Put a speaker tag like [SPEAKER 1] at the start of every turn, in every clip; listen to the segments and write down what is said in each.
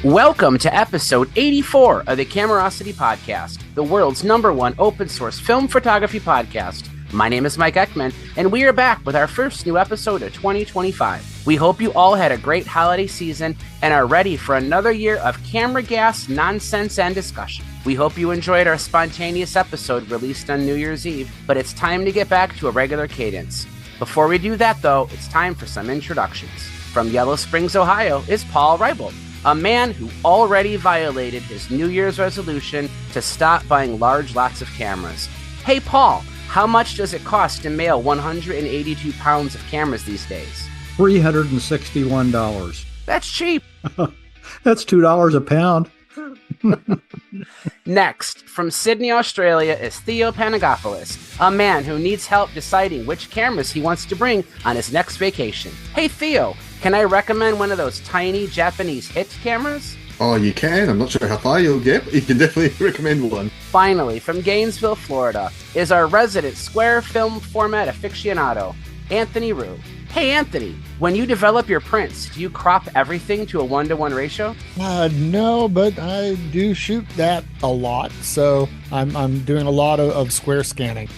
[SPEAKER 1] Welcome to episode 84 of the Camerosity Podcast, the world's #1 open source film photography podcast. My name is Mike Ekman, and we are back with our first new episode of 2025. We hope you all had a great holiday season and are ready for another year of camera gas, nonsense, and discussion. We hope you enjoyed our spontaneous episode released on New Year's Eve, but it's time to get back to a regular cadence. Before we do that, though, it's time for some introductions. From Yellow Springs, Ohio, is Paul Reibold, a man who already violated his New Year's resolution to stop buying large lots of cameras. Hey, Paul, how much does it cost to mail 182 pounds of cameras these days?
[SPEAKER 2] $361.
[SPEAKER 1] That's cheap.
[SPEAKER 2] That's $2 a pound.
[SPEAKER 1] Next, from Sydney, Australia, is Theo Panagopoulos, a man who needs help deciding which cameras he wants to bring on his next vacation. Hey, Theo, can I recommend one of those tiny Japanese hit cameras?
[SPEAKER 3] Oh, you can. I'm not sure how far you'll get, but you can definitely recommend one.
[SPEAKER 1] Finally, from Gainesville, Florida, is our resident square film format aficionado, Anthony Rue. Hey, Anthony, when you develop your prints, do you crop everything to a 1-to-1 ratio?
[SPEAKER 4] No, but I do shoot that a lot, so I'm doing a lot of square scanning.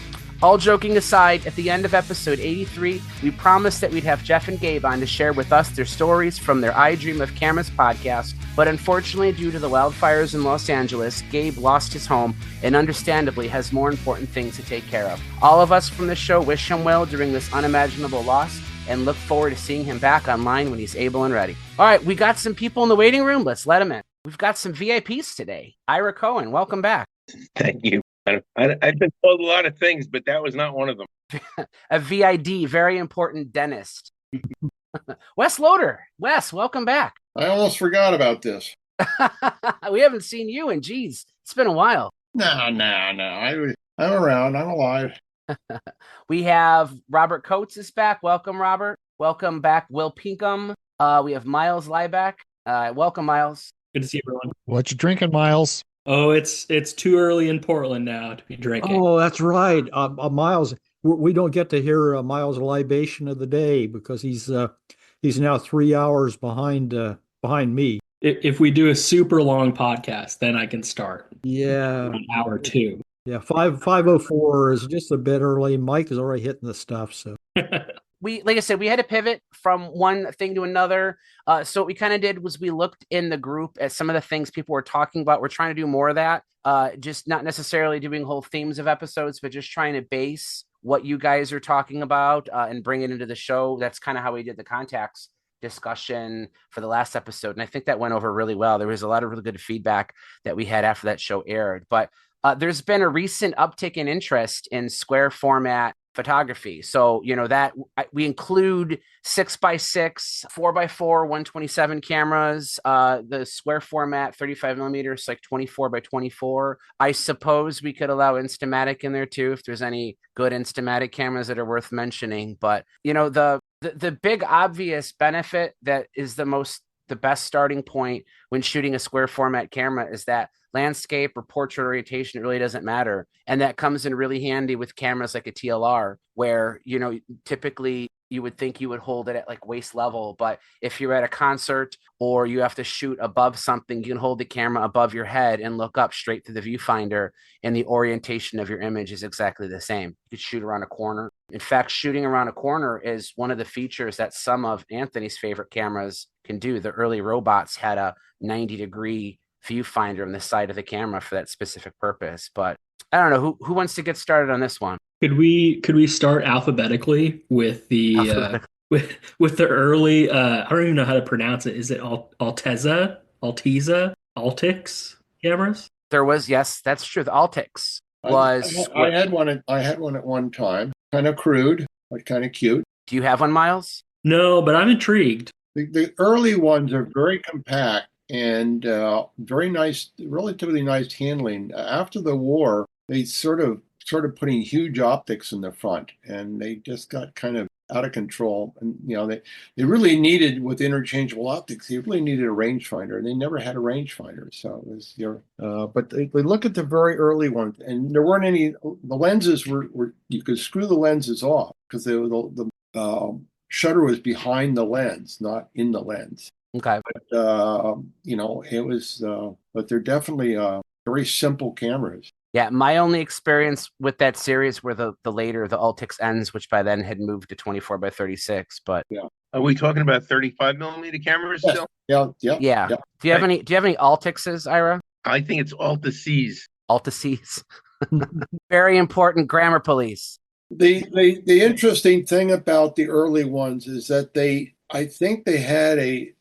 [SPEAKER 1] All joking aside, at the end of episode 83, we promised that we'd have Jeff and Gabe on to share with us their stories from their I Dream of Cameras podcast, but unfortunately, due to the wildfires in Los Angeles, Gabe lost his home and understandably has more important things to take care of. All of us from the show wish him well during this unimaginable loss and look forward to seeing him back online when he's able and ready. All right, we got some people in the waiting room. Let's let them in. We've got some VIPs today. Ira Cohen, welcome back.
[SPEAKER 5] Thank you. I've been told a lot of things, but that was not one of them.
[SPEAKER 1] A VID, very important dentist. Wes Loder. Wes, welcome back.
[SPEAKER 6] I almost forgot about this.
[SPEAKER 1] We haven't seen you in, geez, it's been a while.
[SPEAKER 6] No. I'm around. I'm alive.
[SPEAKER 1] We have Robert Coates is back. Welcome, Robert. Welcome back, Will Pinkham. We have Miles Libak. Welcome, Miles.
[SPEAKER 7] Good to see everyone.
[SPEAKER 4] What you drinking, Miles?
[SPEAKER 7] Oh, it's too early in Portland now to be drinking.
[SPEAKER 2] Oh, that's right. Miles, we don't get to hear Miles' libation of the day because he's now 3 hours behind me.
[SPEAKER 7] If we do a super long podcast, then I can start.
[SPEAKER 2] Yeah,
[SPEAKER 7] An hour two.
[SPEAKER 2] Yeah, 5:04 is just a bit early. Mike is already hitting the stuff. So
[SPEAKER 1] like I said, we had to pivot from one thing to another. So what we kind of did was we looked in the group at some of the things people were talking about. We're trying to do more of that. Just not necessarily doing whole themes of episodes, but just trying to base what you guys are talking about and bring it into the show. That's kind of how we did the contacts discussion for the last episode. And I think that went over really well. There was a lot of really good feedback that we had after that show aired. But there's been a recent uptick in interest in square format photography. So, that we include 6x6, 4x4, 127 cameras, the square format 35 millimeters, like 24x24. I suppose we could allow Instamatic in there too, if there's any good Instamatic cameras that are worth mentioning. But, the big obvious benefit that is the best starting point when shooting a square format camera is that landscape or portrait orientation, it really doesn't matter. And that comes in really handy with cameras like a TLR, where, typically you would think you would hold it at like waist level. But if you're at a concert or you have to shoot above something, you can hold the camera above your head and look up straight through the viewfinder, and the orientation of your image is exactly the same. You could shoot around a corner. In fact, shooting around a corner is one of the features that some of Anthony's favorite cameras can do. The early robots had a 90-degree viewfinder on the side of the camera for that specific purpose. But I don't know who wants to get started on this one.
[SPEAKER 7] Could we start alphabetically with the with the early I don't even know how to pronounce it. Is it Altix cameras?
[SPEAKER 1] There was, yes, that's true. The Altix was.
[SPEAKER 6] I had one at one time. Kind of crude, but kind of cute.
[SPEAKER 1] Do you have one, Miles?
[SPEAKER 7] No, but I'm intrigued.
[SPEAKER 6] The early ones are very compact and very nice, relatively nice handling. After the war, they sort of putting huge optics in the front, and they just got kind of out of control. And they really needed, with interchangeable optics, they really needed a rangefinder, and they never had a rangefinder. So it was but they look at the very early ones, and there weren't any. The lenses were you could screw the lenses off because the shutter was behind the lens, not in the lens.
[SPEAKER 1] Okay.
[SPEAKER 6] But it was. But they're definitely very simple cameras.
[SPEAKER 1] Yeah, my only experience with that series were the Altix Ns, which by then had moved to 24 by 36. But
[SPEAKER 6] Yeah.
[SPEAKER 5] Are we talking about 35 millimeter cameras
[SPEAKER 6] Yes.
[SPEAKER 5] still?
[SPEAKER 1] yeah. Do you have any Altixes, Ira?
[SPEAKER 5] I think it's Alta-Cs.
[SPEAKER 1] Altaces. Very important grammar police.
[SPEAKER 6] The interesting thing about the early ones is that I think they had a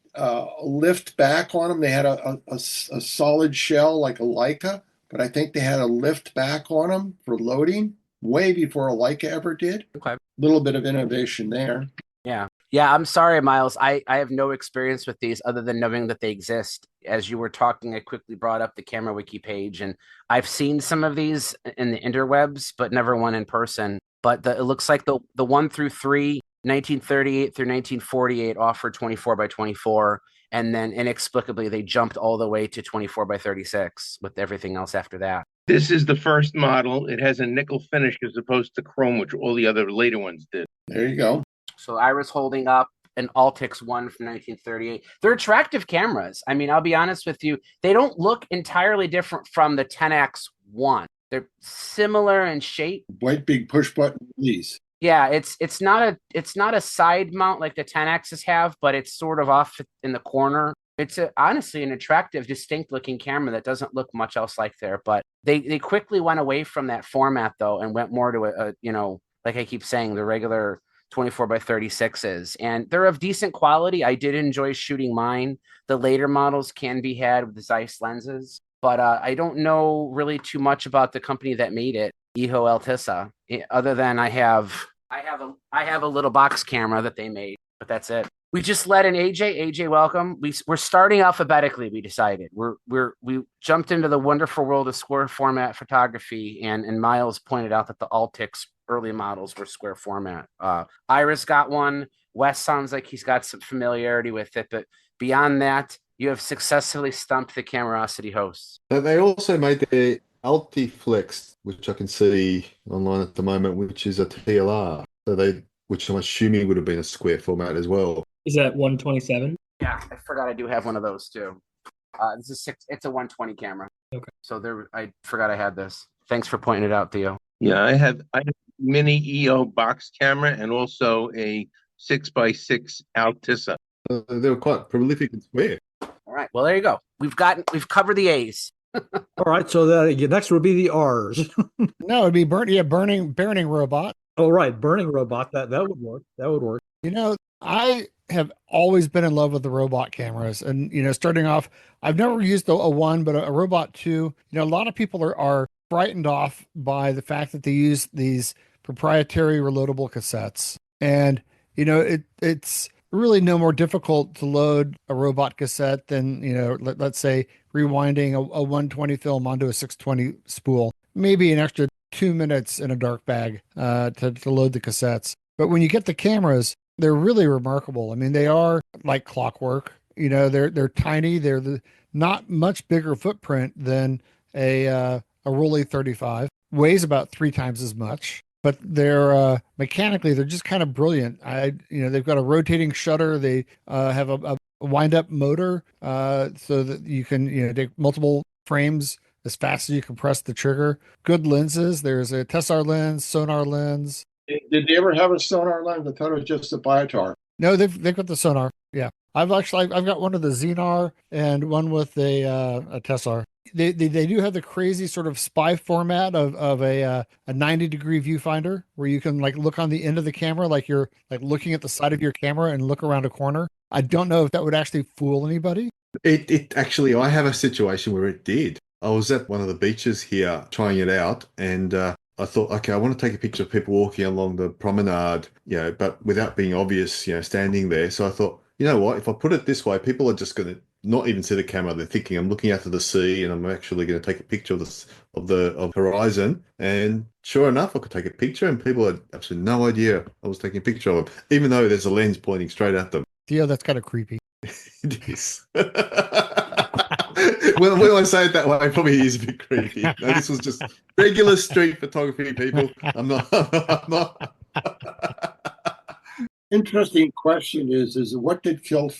[SPEAKER 6] lift back on them. They had a solid shell like a Leica, but I think they had a lift back on them for loading way before a Leica ever did.
[SPEAKER 1] Okay.
[SPEAKER 6] Little bit of innovation there.
[SPEAKER 1] Yeah. Yeah, I'm sorry, Miles. I have no experience with these other than knowing that they exist. As you were talking, I quickly brought up the Camera Wiki page, and I've seen some of these in the interwebs, but never one in person. But it looks like the 1 through 3, 1938 through 1948 offered 24 by 24, and then inexplicably they jumped all the way to 24 by 36 with everything else after that.
[SPEAKER 5] This is the first model. It has a nickel finish as opposed to chrome, which all the other later ones did.
[SPEAKER 6] There you go.
[SPEAKER 1] So Ira's holding up an Altix 1 from 1938. They're attractive cameras. I mean, I'll be honest with you. They don't look entirely different from the Tenax 1. They're similar in shape.
[SPEAKER 6] White big push button release.
[SPEAKER 1] Yeah, it's not a side mount like the Tenaxes have, but it's sort of off in the corner. It's honestly an attractive, distinct looking camera that doesn't look much else like there. But they quickly went away from that format though and went more to a like I keep saying, the regular 24 by 36s, and they're of decent quality. I did enjoy shooting mine. The later models can be had with the Zeiss lenses, but I don't know really too much about the company that made it, Iho Altissa, other than I have a little box camera that they made, but that's it. We just let in AJ. AJ, welcome. We're starting alphabetically. We decided we jumped into the wonderful world of square format photography, and Miles pointed out that the Altix early models were square format. Ira's got one. Wes sounds like he's got some familiarity with it, but beyond that, you have successfully stumped the Camerosity hosts.
[SPEAKER 3] They also made the Altiflex, which I can see online at the moment, which is a TLR. Which I'm assuming would have been a square format as well.
[SPEAKER 7] Is that 127?
[SPEAKER 1] Yeah, I forgot I do have one of those too. It's a 120 camera.
[SPEAKER 7] Okay.
[SPEAKER 1] So I forgot I had this. Thanks for pointing it out, Theo.
[SPEAKER 5] Yeah, I have a mini EO box camera and also a 6x6 Altissa.
[SPEAKER 3] They were quite prolific and square.
[SPEAKER 1] All right. Well, there you go. We've covered the A's.
[SPEAKER 2] All right. So next would be the R's.
[SPEAKER 4] No, it'd be Berning robot.
[SPEAKER 2] Oh, right. Berning robot. That would work. That would work.
[SPEAKER 4] I have always been in love with the robot cameras, and starting off, I've never used a 1, but a robot 2. A lot of people are frightened off by the fact that they use these proprietary reloadable cassettes, and it's really no more difficult to load a robot cassette than let's say rewinding a 120 film onto a 620 spool. Maybe an extra 2 minutes in a dark bag to load the cassettes. But when you get the cameras, they're really remarkable. I mean, they are like clockwork. They're tiny. They're not much bigger footprint than a Rollei 35. Weighs about 3 times as much. But they're mechanically, they're just kind of brilliant. They've got a rotating shutter. They have a wind-up motor so that you can take multiple frames as fast as you can press the trigger. Good lenses. There's a Tessar lens, sonar lens.
[SPEAKER 6] Did they ever have a sonar lens? I thought it was just a Biotar.
[SPEAKER 4] No, they've got the sonar. Yeah, I've got one of the Xenar and one with a Tessar. They do have the crazy sort of spy format of a 90-degree viewfinder where you can look on the end of the camera like you're looking at the side of your camera and look around a corner. I don't know if that would actually fool anybody.
[SPEAKER 3] It actually, I have a situation where it did. I was at one of the beaches here trying it out, and I thought, okay, I want to take a picture of people walking along the promenade, but without being obvious, standing there. So I thought, you know what, if I put it this way, people are just going to not even see the camera. They're thinking I'm looking out to the sea and I'm actually going to take a picture of the horizon. And sure enough, I could take a picture and people had absolutely no idea I was taking a picture of them, even though there's a lens pointing straight at them.
[SPEAKER 4] Theo, that's kind of creepy.
[SPEAKER 3] It is. When I say it that way, it probably is a bit creepy. No, this was just regular street photography, people. I'm not.
[SPEAKER 6] Interesting question is what did kill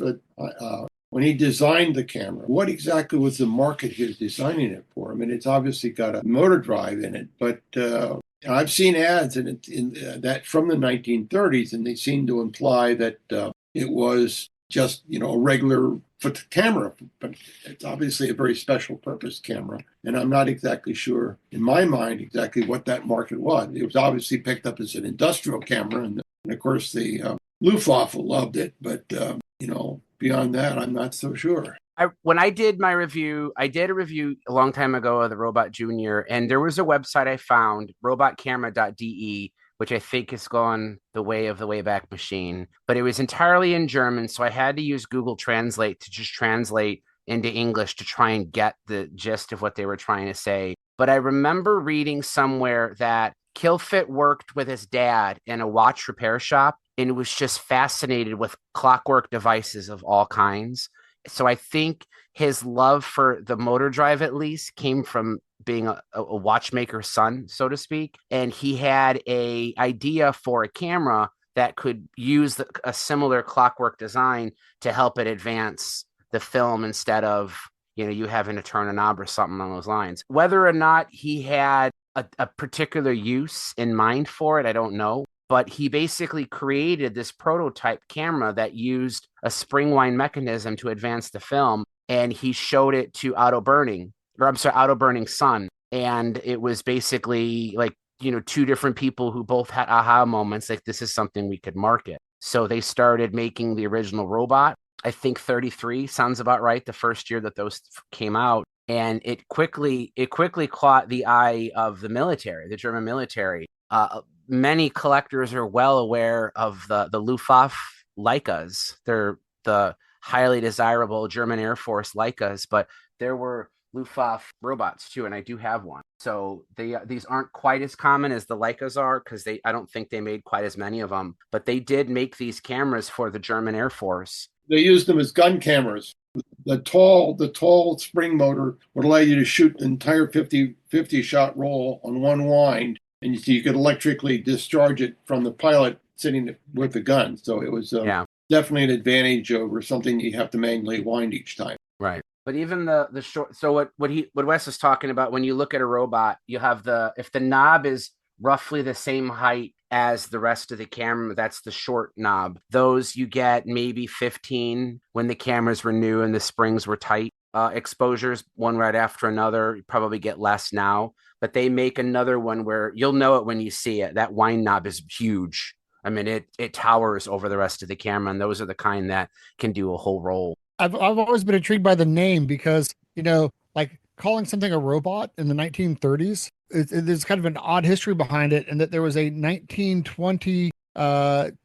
[SPEAKER 6] when he designed the camera, what exactly was the market he was designing it for? I mean, it's obviously got a motor drive in it, but I've seen ads that from the 1930s, and they seem to imply that it was just, a regular camera, but it's obviously a very special purpose camera. And I'm not exactly sure, in my mind, exactly what that market was. It was obviously picked up as an industrial camera, and of course the Luftwaffe loved it, but beyond that, I'm not so sure.
[SPEAKER 1] When I did my review, I did a review a long time ago of the Robot Junior, and there was a website I found, robotcamera.de, which I think is gone the way of the Wayback Machine, but it was entirely in German, so I had to use Google Translate to just translate into English to try and get the gist of what they were trying to say. But I remember reading somewhere that Kilfit worked with his dad in a watch repair shop and was just fascinated with clockwork devices of all kinds. So I think his love for the motor drive, at least, came from being a watchmaker's son, so to speak. And he had a idea for a camera that could use a similar clockwork design to help it advance the film instead of, you having to turn a knob or something along those lines. Whether or not he had a particular use in mind for it, I don't know. But he basically created this prototype camera that used a spring wind mechanism to advance the film. And he showed it to Otto Berning's son. And it was basically like, two different people who both had aha moments, like this is something we could market. So they started making the original robot. I think 33 sounds about right, the first year that those came out. And it quickly caught the eye of the military, the German military. Many collectors are well aware of the Luftwaffe Leicas. They're the highly desirable German Air Force Leicas, but there were Luftwaffe robots too, and I do have one. So these aren't quite as common as the Leicas are because I don't think they made quite as many of them, but they did make these cameras for the German Air Force.
[SPEAKER 6] They used them as gun cameras. The tall spring motor would allow you to shoot the entire 50 shot roll on one wind, and you could electrically discharge it from the pilot sitting with the gun. So it was definitely an advantage over something you have to manually wind each time.
[SPEAKER 1] Right. But even the short, so what Wes was talking about, when you look at a robot, you have if the knob is roughly the same height as the rest of the camera, that's the short knob. Those you get maybe 15 when the cameras were new and the springs were tight. Exposures, one right after another, you probably get less now. But they make another one where you'll know it when you see it. That wind knob is huge. I mean, it towers over the rest of the camera, and those are the kind that can do a whole roll.
[SPEAKER 4] I've always been intrigued by the name because, like calling something a robot in the 1930s, there's kind of an odd history behind it, and that there was a 1920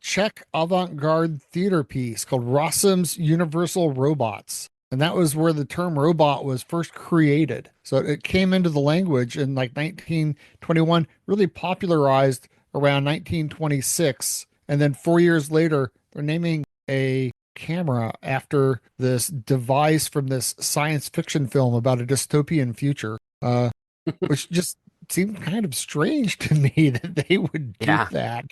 [SPEAKER 4] Czech avant-garde theater piece called Rossum's Universal Robots. And that was where the term robot was first created. So it came into the language in like 1921, really popularized around 1926. And then 4 years later, they're naming a camera after this device from this science fiction film about a dystopian future, which just seemed kind of strange to me that they would do that.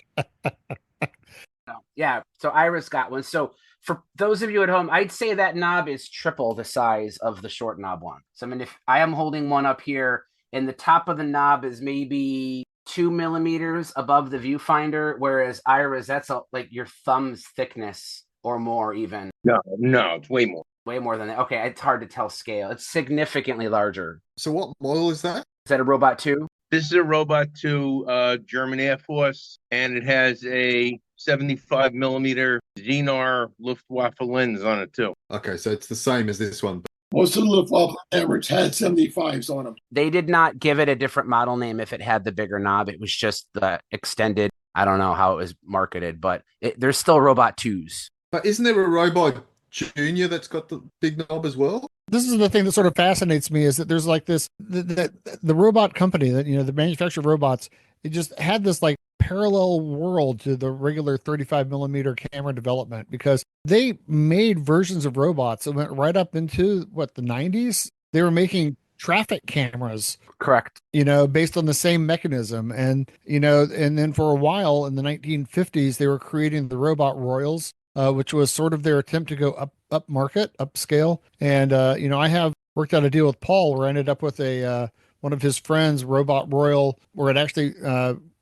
[SPEAKER 1] Yeah. So Ira's got one. So for those of you at home, I'd say that knob is triple the size of the short knob one. So I mean, if I am holding one up here and the top of the knob is maybe 2 millimeters above the viewfinder, whereas Ira's, that's like your thumb's thickness or more even.
[SPEAKER 5] No, it's way more.
[SPEAKER 1] Way more than that. Okay, it's hard to tell scale. It's significantly larger.
[SPEAKER 3] So what model is that?
[SPEAKER 1] Is that a Robot 2?
[SPEAKER 5] This is a Robot 2, German Air Force, and it has a 75 millimeter Xenar Luftwaffe lens on it too.
[SPEAKER 3] Okay, so it's the same as this one.
[SPEAKER 6] Most of the Luftwaffe cameras had 75s on them.
[SPEAKER 1] They did not give it a different model name if it had the bigger knob. It was just the extended. I don't know how it was marketed, but there's still Robot 2s.
[SPEAKER 3] But isn't there a Robot Junior that's got the big knob as well?
[SPEAKER 4] This is the thing that sort of fascinates me, is that there's like this, the robot company that, the manufacturer of robots, it just had this like parallel world to the regular 35 millimeter camera development, because they made versions of robots that went right up into the 90s. They were making traffic cameras,
[SPEAKER 1] correct,
[SPEAKER 4] based on the same mechanism. And, and then for a while in the 1950s, they were creating the robot Royals. which was sort of their attempt to go up market, upscale. And I have worked out a deal with Paul where I ended up with a one of his friends, Robot Royal, where it actually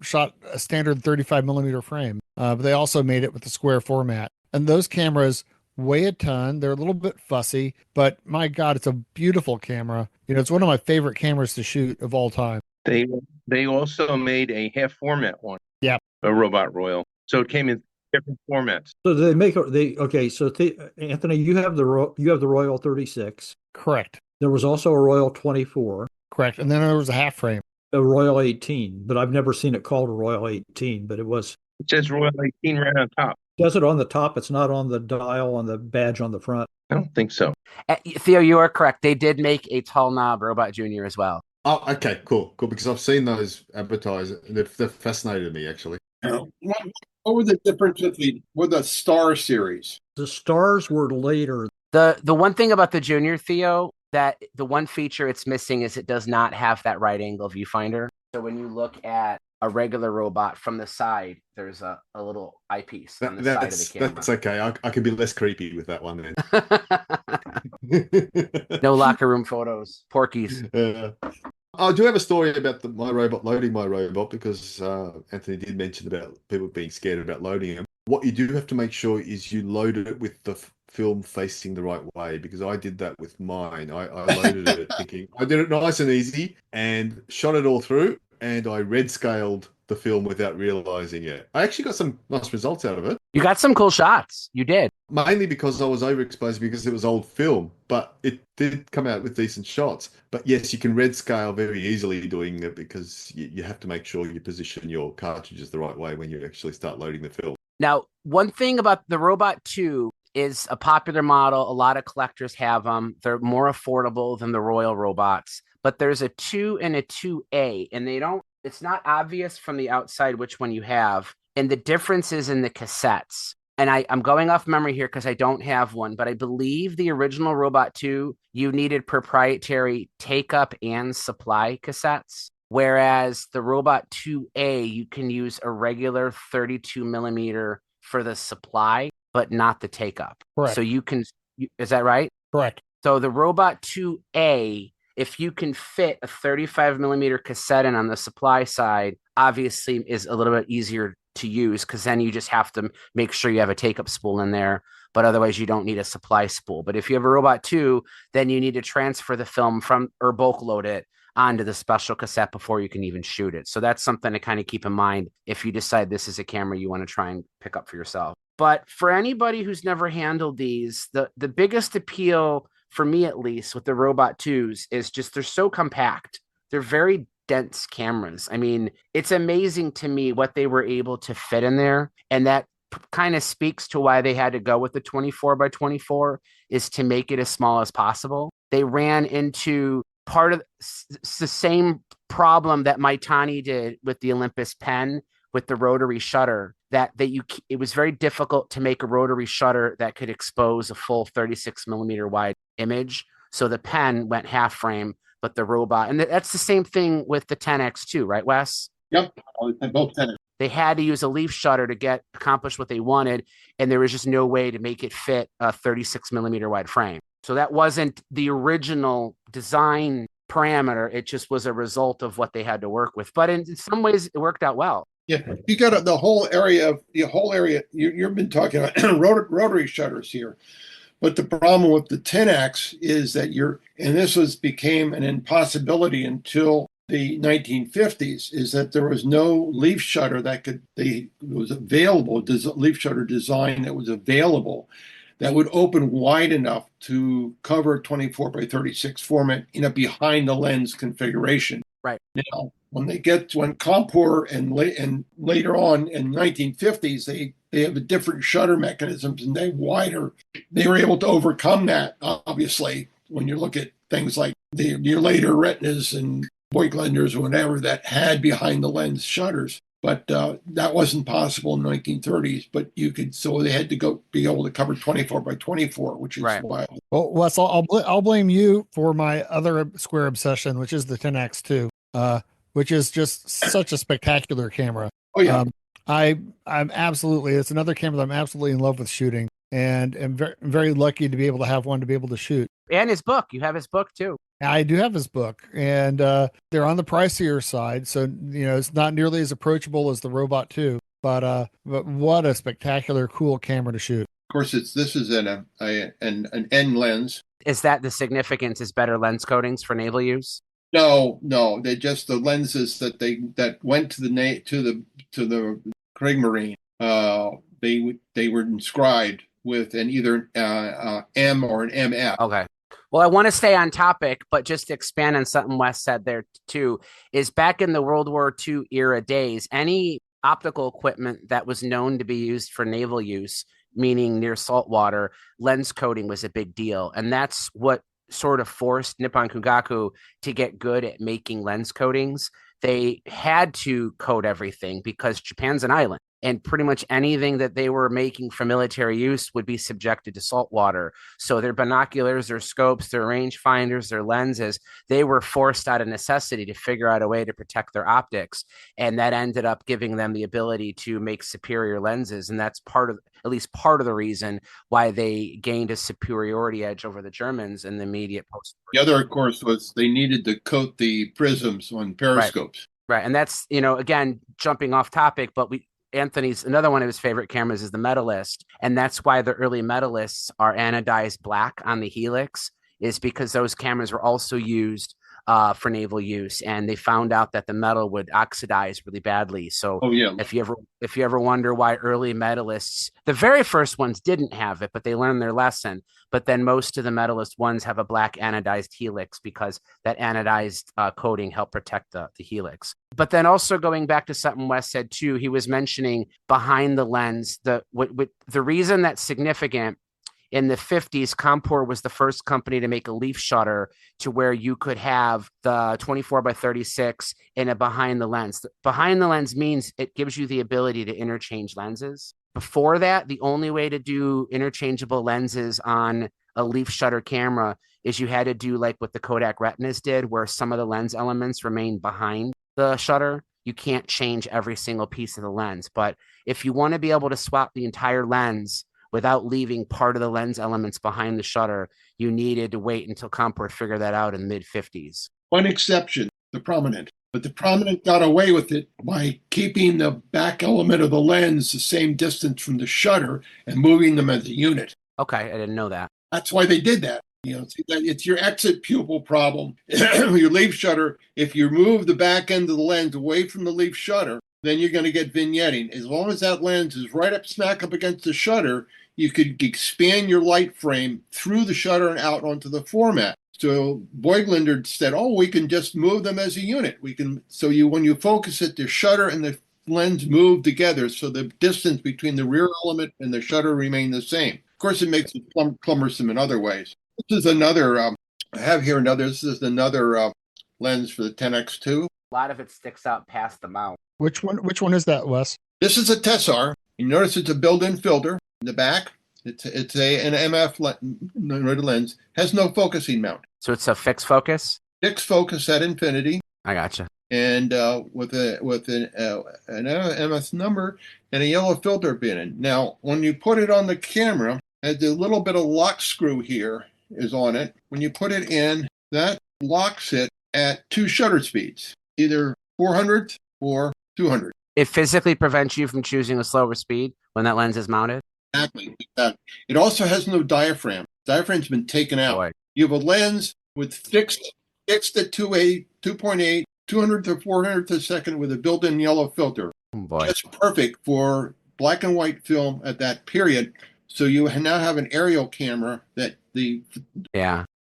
[SPEAKER 4] shot a standard 35 millimeter frame, but they also made it with the square format. And those cameras weigh a ton. They're a little bit fussy, but my God, it's a beautiful camera. It's one of my favorite cameras to shoot of all time.
[SPEAKER 5] They also made a half format one.
[SPEAKER 4] Yeah,
[SPEAKER 5] a Robot Royal. So it came in different formats.
[SPEAKER 2] So they make okay. So Anthony, you have the Royal 36.
[SPEAKER 4] correct.
[SPEAKER 2] There was also a Royal 24,
[SPEAKER 4] Correct. And then there was a half frame.
[SPEAKER 2] a Royal 18, but I've never seen it called a Royal 18. But it was.
[SPEAKER 5] It says Royal 18 right on top.
[SPEAKER 2] Does it on the top? It's not on the dial on the badge on the front.
[SPEAKER 5] I don't think so.
[SPEAKER 1] Theo, you are correct. They did make a tall knob Robot Junior as well.
[SPEAKER 3] Oh, okay, cool, because I've seen those advertised. They've fascinated me, actually.
[SPEAKER 6] What was the difference with the Star series?
[SPEAKER 2] The stars were later.
[SPEAKER 1] The one thing about the Junior, Theo, that the one feature it's missing is it does not have that right angle viewfinder. So when you look at a regular robot from the side, there's a little eyepiece on the side of the camera.
[SPEAKER 3] That's okay. I could be less creepy with that one then.
[SPEAKER 1] No locker room photos. Porkies.
[SPEAKER 3] I do have a story about my robot loading my robot, because Anthony did mention about people being scared about loading them. What you do have to make sure is you load it with the film facing the right way, because I did that with mine. I loaded it thinking I did it nice and easy and shot it all through, and I red scaled the film without realizing it. I actually got some nice results out of it.
[SPEAKER 1] You got some cool shots. You did.
[SPEAKER 3] Mainly because I was overexposed because it was old film, but it did come out with decent shots. But yes, you can red scale very easily doing it, because you have to make sure you position your cartridges the right way when you actually start loading the film.
[SPEAKER 1] Now, one thing about the Robot 2 is a popular model. A lot of collectors have them. They're more affordable than the Royal robots, but there's a 2 and a 2A, and it's not obvious from the outside which one you have. And the difference is in the cassettes. And I'm going off memory here because I don't have one, but I believe the original Robot 2, you needed proprietary take-up and supply cassettes. Whereas the Robot 2A, you can use a regular 32 millimeter for the supply, but not the take-up.
[SPEAKER 4] Correct.
[SPEAKER 1] So is that right?
[SPEAKER 4] Correct.
[SPEAKER 1] So the Robot 2A, if you can fit a 35 millimeter cassette in on the supply side, obviously is a little bit easier to use, because then you just have to make sure you have a take-up spool in there, but otherwise you don't need a supply spool. But if you have a Robot 2, then you need to transfer the film or bulk load it onto the special cassette before you can even shoot it. So that's something to kind of keep in mind if you decide this is a camera you want to try and pick up for yourself. But for anybody who's never handled these, the biggest appeal, for me at least, with the Robot 2s is just they're so compact. They're very dense cameras. I mean, it's amazing to me what they were able to fit in there. And that kind of speaks to why they had to go with the 24 by 24, is to make it as small as possible. They ran into part of the same problem that Mitani did with the Olympus pen with the rotary shutter, it was very difficult to make a rotary shutter that could expose a full 36 millimeter wide image. So the pen went half frame, but the robot, and that's the same thing with the Tenax II, right, Wes?
[SPEAKER 6] Yep, both Tenax.
[SPEAKER 1] They had to use a leaf shutter to accomplish what they wanted, and there was just no way to make it fit a 36 millimeter wide frame. So that wasn't the original design parameter. It just was a result of what they had to work with. But in some ways, it worked out well.
[SPEAKER 6] Yeah, you got the whole area. You've been talking about rotary shutters here, but the problem with the Tenax is that became an impossibility until the 1950s. Is that there was no leaf shutter was available. Leaf shutter design that was available that would open wide enough to cover 24 by 36 format in a behind the lens configuration.
[SPEAKER 1] Right.
[SPEAKER 6] Now, when Compur and later on in 1950s, they have a different shutter mechanisms and they were able to overcome that. Obviously, when you look at things like your later Retinas and Voigtländers or whatever that had behind the lens shutters. But that wasn't possible in the 1930s. But so they had to be able to cover 24 by 24, which is wild.
[SPEAKER 4] Well, Wes, I'll blame you for my other square obsession, which is the Tenax II, which is just such a spectacular camera.
[SPEAKER 6] Oh yeah.
[SPEAKER 4] I'm absolutely, it's another camera that I'm absolutely in love with shooting, and am very lucky to be able to have one to be able to shoot.
[SPEAKER 1] And his book. You have his book too.
[SPEAKER 4] I do have his book, and they're on the pricier side, so it's not nearly as approachable as the Robot 2. But what a spectacular, cool camera to shoot.
[SPEAKER 6] Of course, this is an N lens.
[SPEAKER 1] Is that the significance? Is better lens coatings for naval use?
[SPEAKER 6] No, they just the lenses that went to the Kriegsmarine. They were inscribed with an either M or an MF.
[SPEAKER 1] Okay. Well, I want to stay on topic, but just to expand on something Wes said there too, is back in the World War II era days, any optical equipment that was known to be used for naval use, meaning near saltwater, lens coating was a big deal. And that's what sort of forced Nippon Kungaku to get good at making lens coatings. They had to coat everything because Japan's an island. And pretty much anything that they were making for military use would be subjected to salt water. So their binoculars, their scopes, their rangefinders, their lenses, they were forced out of necessity to figure out a way to protect their optics. And that ended up giving them the ability to make superior lenses. And that's at least part of the reason why they gained a superiority edge over the Germans in the immediate post.
[SPEAKER 6] The other, of course, was they needed to coat the prisms on periscopes.
[SPEAKER 1] Right. And that's, again, jumping off topic, but Anthony's another one of his favorite cameras is the Medalist, and that's why the early Medalists are anodized black on the helix, is because those cameras were also used for naval use, and they found out that the metal would oxidize really badly. So if you ever wonder why early Medalists, the very first ones didn't have it, but they learned their lesson. But then most of the Medalist ones have a black anodized helix because that anodized coating helped protect the helix. But then also going back to something Wes said too, he was mentioning behind the lens, the reason that's significant. In the 50s, Compur was the first company to make a leaf shutter to where you could have the 24x36 in a behind the lens. Behind the lens means it gives you the ability to interchange lenses. Before that, the only way to do interchangeable lenses on a leaf shutter camera is you had to do like what the Kodak Retinas did, where some of the lens elements remain behind the shutter. You can't change every single piece of the lens. But if you want to be able to swap the entire lens without leaving part of the lens elements behind the shutter, you needed to wait until Compur figured that out in the mid-50s.
[SPEAKER 6] One exception, the Prominent. But the Prominent got away with it by keeping the back element of the lens the same distance from the shutter and moving them as a unit.
[SPEAKER 1] Okay, I didn't know that.
[SPEAKER 6] That's why they did that. It's your exit pupil problem. Your leaf shutter, if you move the back end of the lens away from the leaf shutter, then you're going to get vignetting. As long as that lens is right up smack up against the shutter, you could expand your light frame through the shutter and out onto the format. So Voigtlander said, we can just move them as a unit. When you focus it, the shutter and the lens move together, so the distance between the rear element and the shutter remain the same. Of course, it makes it cumbersome in other ways. This is another, this is another lens for the Tenax II.
[SPEAKER 1] A lot of it sticks out past the mount.
[SPEAKER 4] Which one is that, Wes?
[SPEAKER 6] This is a Tessar. You notice it's a built-in filter in the back. It's an MF lens. Has no focusing mount.
[SPEAKER 1] So it's a fixed focus?
[SPEAKER 6] Fixed focus at infinity.
[SPEAKER 1] I gotcha.
[SPEAKER 6] And with an MS number and a yellow filter pin. Now, when you put it on the camera, a little bit of lock screw here is on it. When you put it in, that locks it at 2 shutter speeds, either 400 or 200.
[SPEAKER 1] It physically prevents you from choosing a slower speed when that lens is mounted?
[SPEAKER 6] Exactly. It also has no diaphragm. Diaphragm's been taken out.
[SPEAKER 1] Boy.
[SPEAKER 6] You have a lens with fixed at 2.8, 200 to 400 a second with a built-in yellow filter.
[SPEAKER 1] Oh boy.
[SPEAKER 6] That's perfect for black and white film at that period. So you now have an aerial camera that the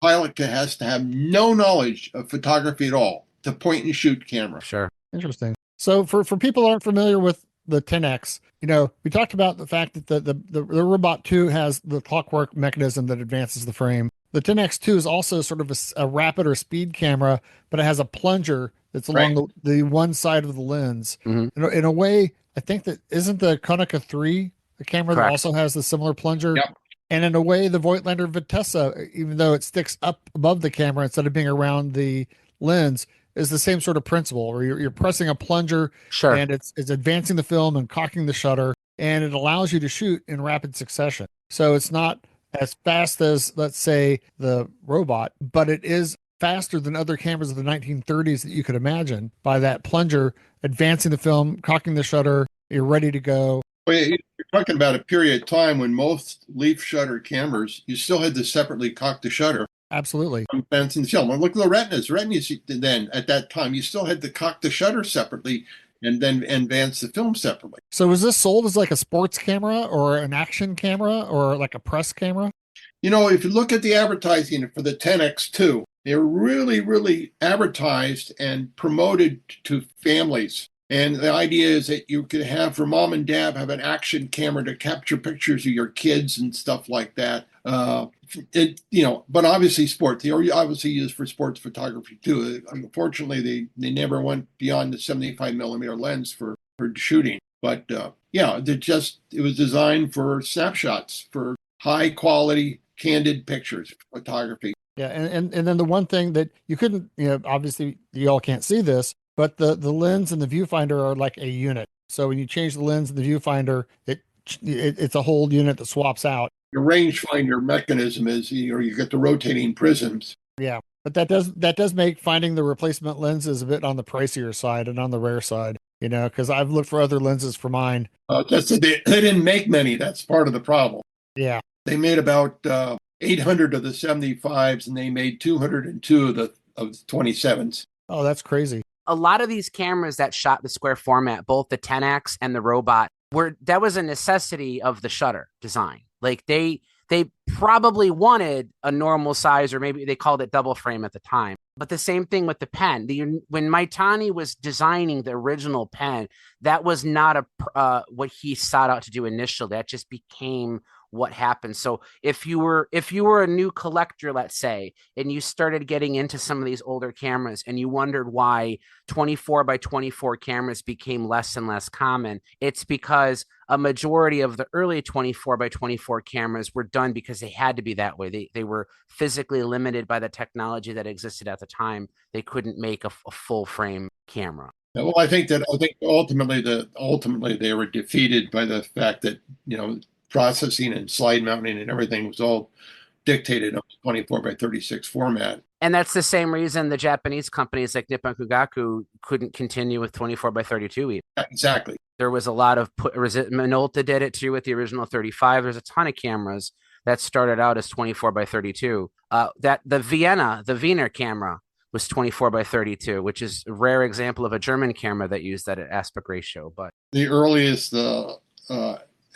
[SPEAKER 6] pilot has to have no knowledge of photography at all. It's a point and shoot camera.
[SPEAKER 1] Sure.
[SPEAKER 4] Interesting. So for people who aren't familiar with the Tenax, we talked about the fact that the Robot 2 has the clockwork mechanism that advances the frame. The Tenax 2 is also sort of a rapid or speed camera, but it has a plunger that's along the one side of the lens. Mm-hmm. In a way, I think that isn't the Konica 3 a camera that also has the similar plunger?
[SPEAKER 6] Yep.
[SPEAKER 4] And in a way, the Voigtlander Vitessa, even though it sticks up above the camera instead of being around the lens, is the same sort of principle where you're pressing a plunger
[SPEAKER 1] Sure.
[SPEAKER 4] and it's advancing the film and cocking the shutter, and it allows you to shoot in rapid succession. So it's not as fast as, let's say, the robot, but it is faster than other cameras of the 1930s that you could imagine by that plunger advancing the film, cocking the shutter, you're ready to go.
[SPEAKER 6] Well, you're talking about a period of time when most leaf shutter cameras, you still had to separately cock the shutter.
[SPEAKER 4] Absolutely.
[SPEAKER 6] Advancing the film. Well, look at the retinas. Retinas, then at that time, you still had to cock the shutter separately and then advance the film separately.
[SPEAKER 4] So was this sold as like a sports camera or an action camera or like a press camera?
[SPEAKER 6] You know, if you look at the advertising for the Tenax II, they're really, really advertised and promoted to families. And the idea is that you could have, for mom and dad, have an action camera to capture pictures of your kids and stuff like that. But obviously sports. They are obviously used for sports photography too. Unfortunately, they never went beyond the 75 millimeter lens for shooting. But it was designed for snapshots, for high quality, candid pictures photography.
[SPEAKER 4] Yeah, and then the one thing that you couldn't, obviously you all can't see this, but the lens and the viewfinder are like a unit. So when you change the lens and the viewfinder, it's a whole unit that swaps out.
[SPEAKER 6] Your rangefinder mechanism is, you get the rotating prisms.
[SPEAKER 4] Yeah, but that does make finding the replacement lenses a bit on the pricier side and on the rare side, because I've looked for other lenses for mine.
[SPEAKER 6] They didn't make many. That's part of the problem.
[SPEAKER 4] Yeah.
[SPEAKER 6] They made about 800 of the 75s, and they made 202 of the 27s.
[SPEAKER 4] Oh, that's crazy.
[SPEAKER 1] A lot of these cameras that shot the square format, both the Tenax and the robot, that was a necessity of the shutter design. Like they probably wanted a normal size, or maybe they called it double frame at the time. But the same thing with the pen. When Maitani was designing the original pen, that was not what he sought out to do initially. That just became what happened. So if you were a new collector, let's say, and you started getting into some of these older cameras and you wondered why 24 by 24 cameras became less and less common, it's because a majority of the early 24 by 24 cameras were done because they had to be that way. They were physically limited by the technology that existed at the time. They couldn't make a full frame camera.
[SPEAKER 6] Well, I think ultimately they were defeated by the fact that, processing and slide mounting and everything was all dictated on the 24 by 36 format.
[SPEAKER 1] And that's the same reason the Japanese companies like Nippon Kogaku couldn't continue with 24 by 32 even.
[SPEAKER 6] Exactly.
[SPEAKER 1] There was a lot of Minolta did it too with the original 35. There's a ton of cameras that started out as 24 by 32. That the Wiener camera was 24 by 32, which is a rare example of a German camera that used that aspect ratio. But
[SPEAKER 6] the earliest, the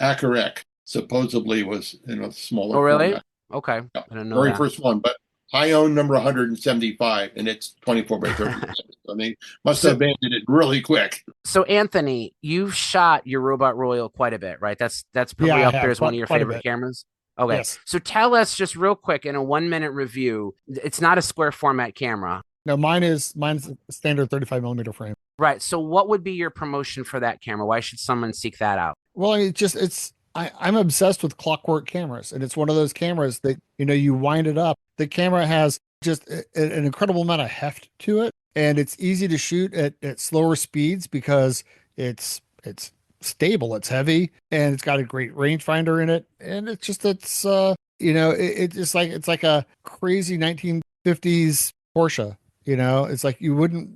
[SPEAKER 6] Akarette, supposedly was in a smaller.
[SPEAKER 1] Oh, really?
[SPEAKER 6] Format.
[SPEAKER 1] Okay.
[SPEAKER 6] Yeah.
[SPEAKER 1] I don't know.
[SPEAKER 6] Very first one, but I own number 175, and it's 24 by 36. I mean, must have abandoned it really quick.
[SPEAKER 1] So, Anthony, you've shot your Robot Royal quite a bit, right? That's probably up there as one of your favorite cameras. Okay. Yes. So tell us just real quick in a 1-minute review. It's not a square format camera.
[SPEAKER 4] No, mine's a standard 35 millimeter frame.
[SPEAKER 1] Right. So what would be your promotion for that camera? Why should someone seek that out?
[SPEAKER 4] Well, I'm obsessed with clockwork cameras, and it's one of those cameras that, you wind it up. The camera has just an incredible amount of heft to it, and it's easy to shoot at slower speeds because it's stable, it's heavy, and it's got a great rangefinder in it. And it's like a crazy 1950s Porsche. It's like you wouldn't,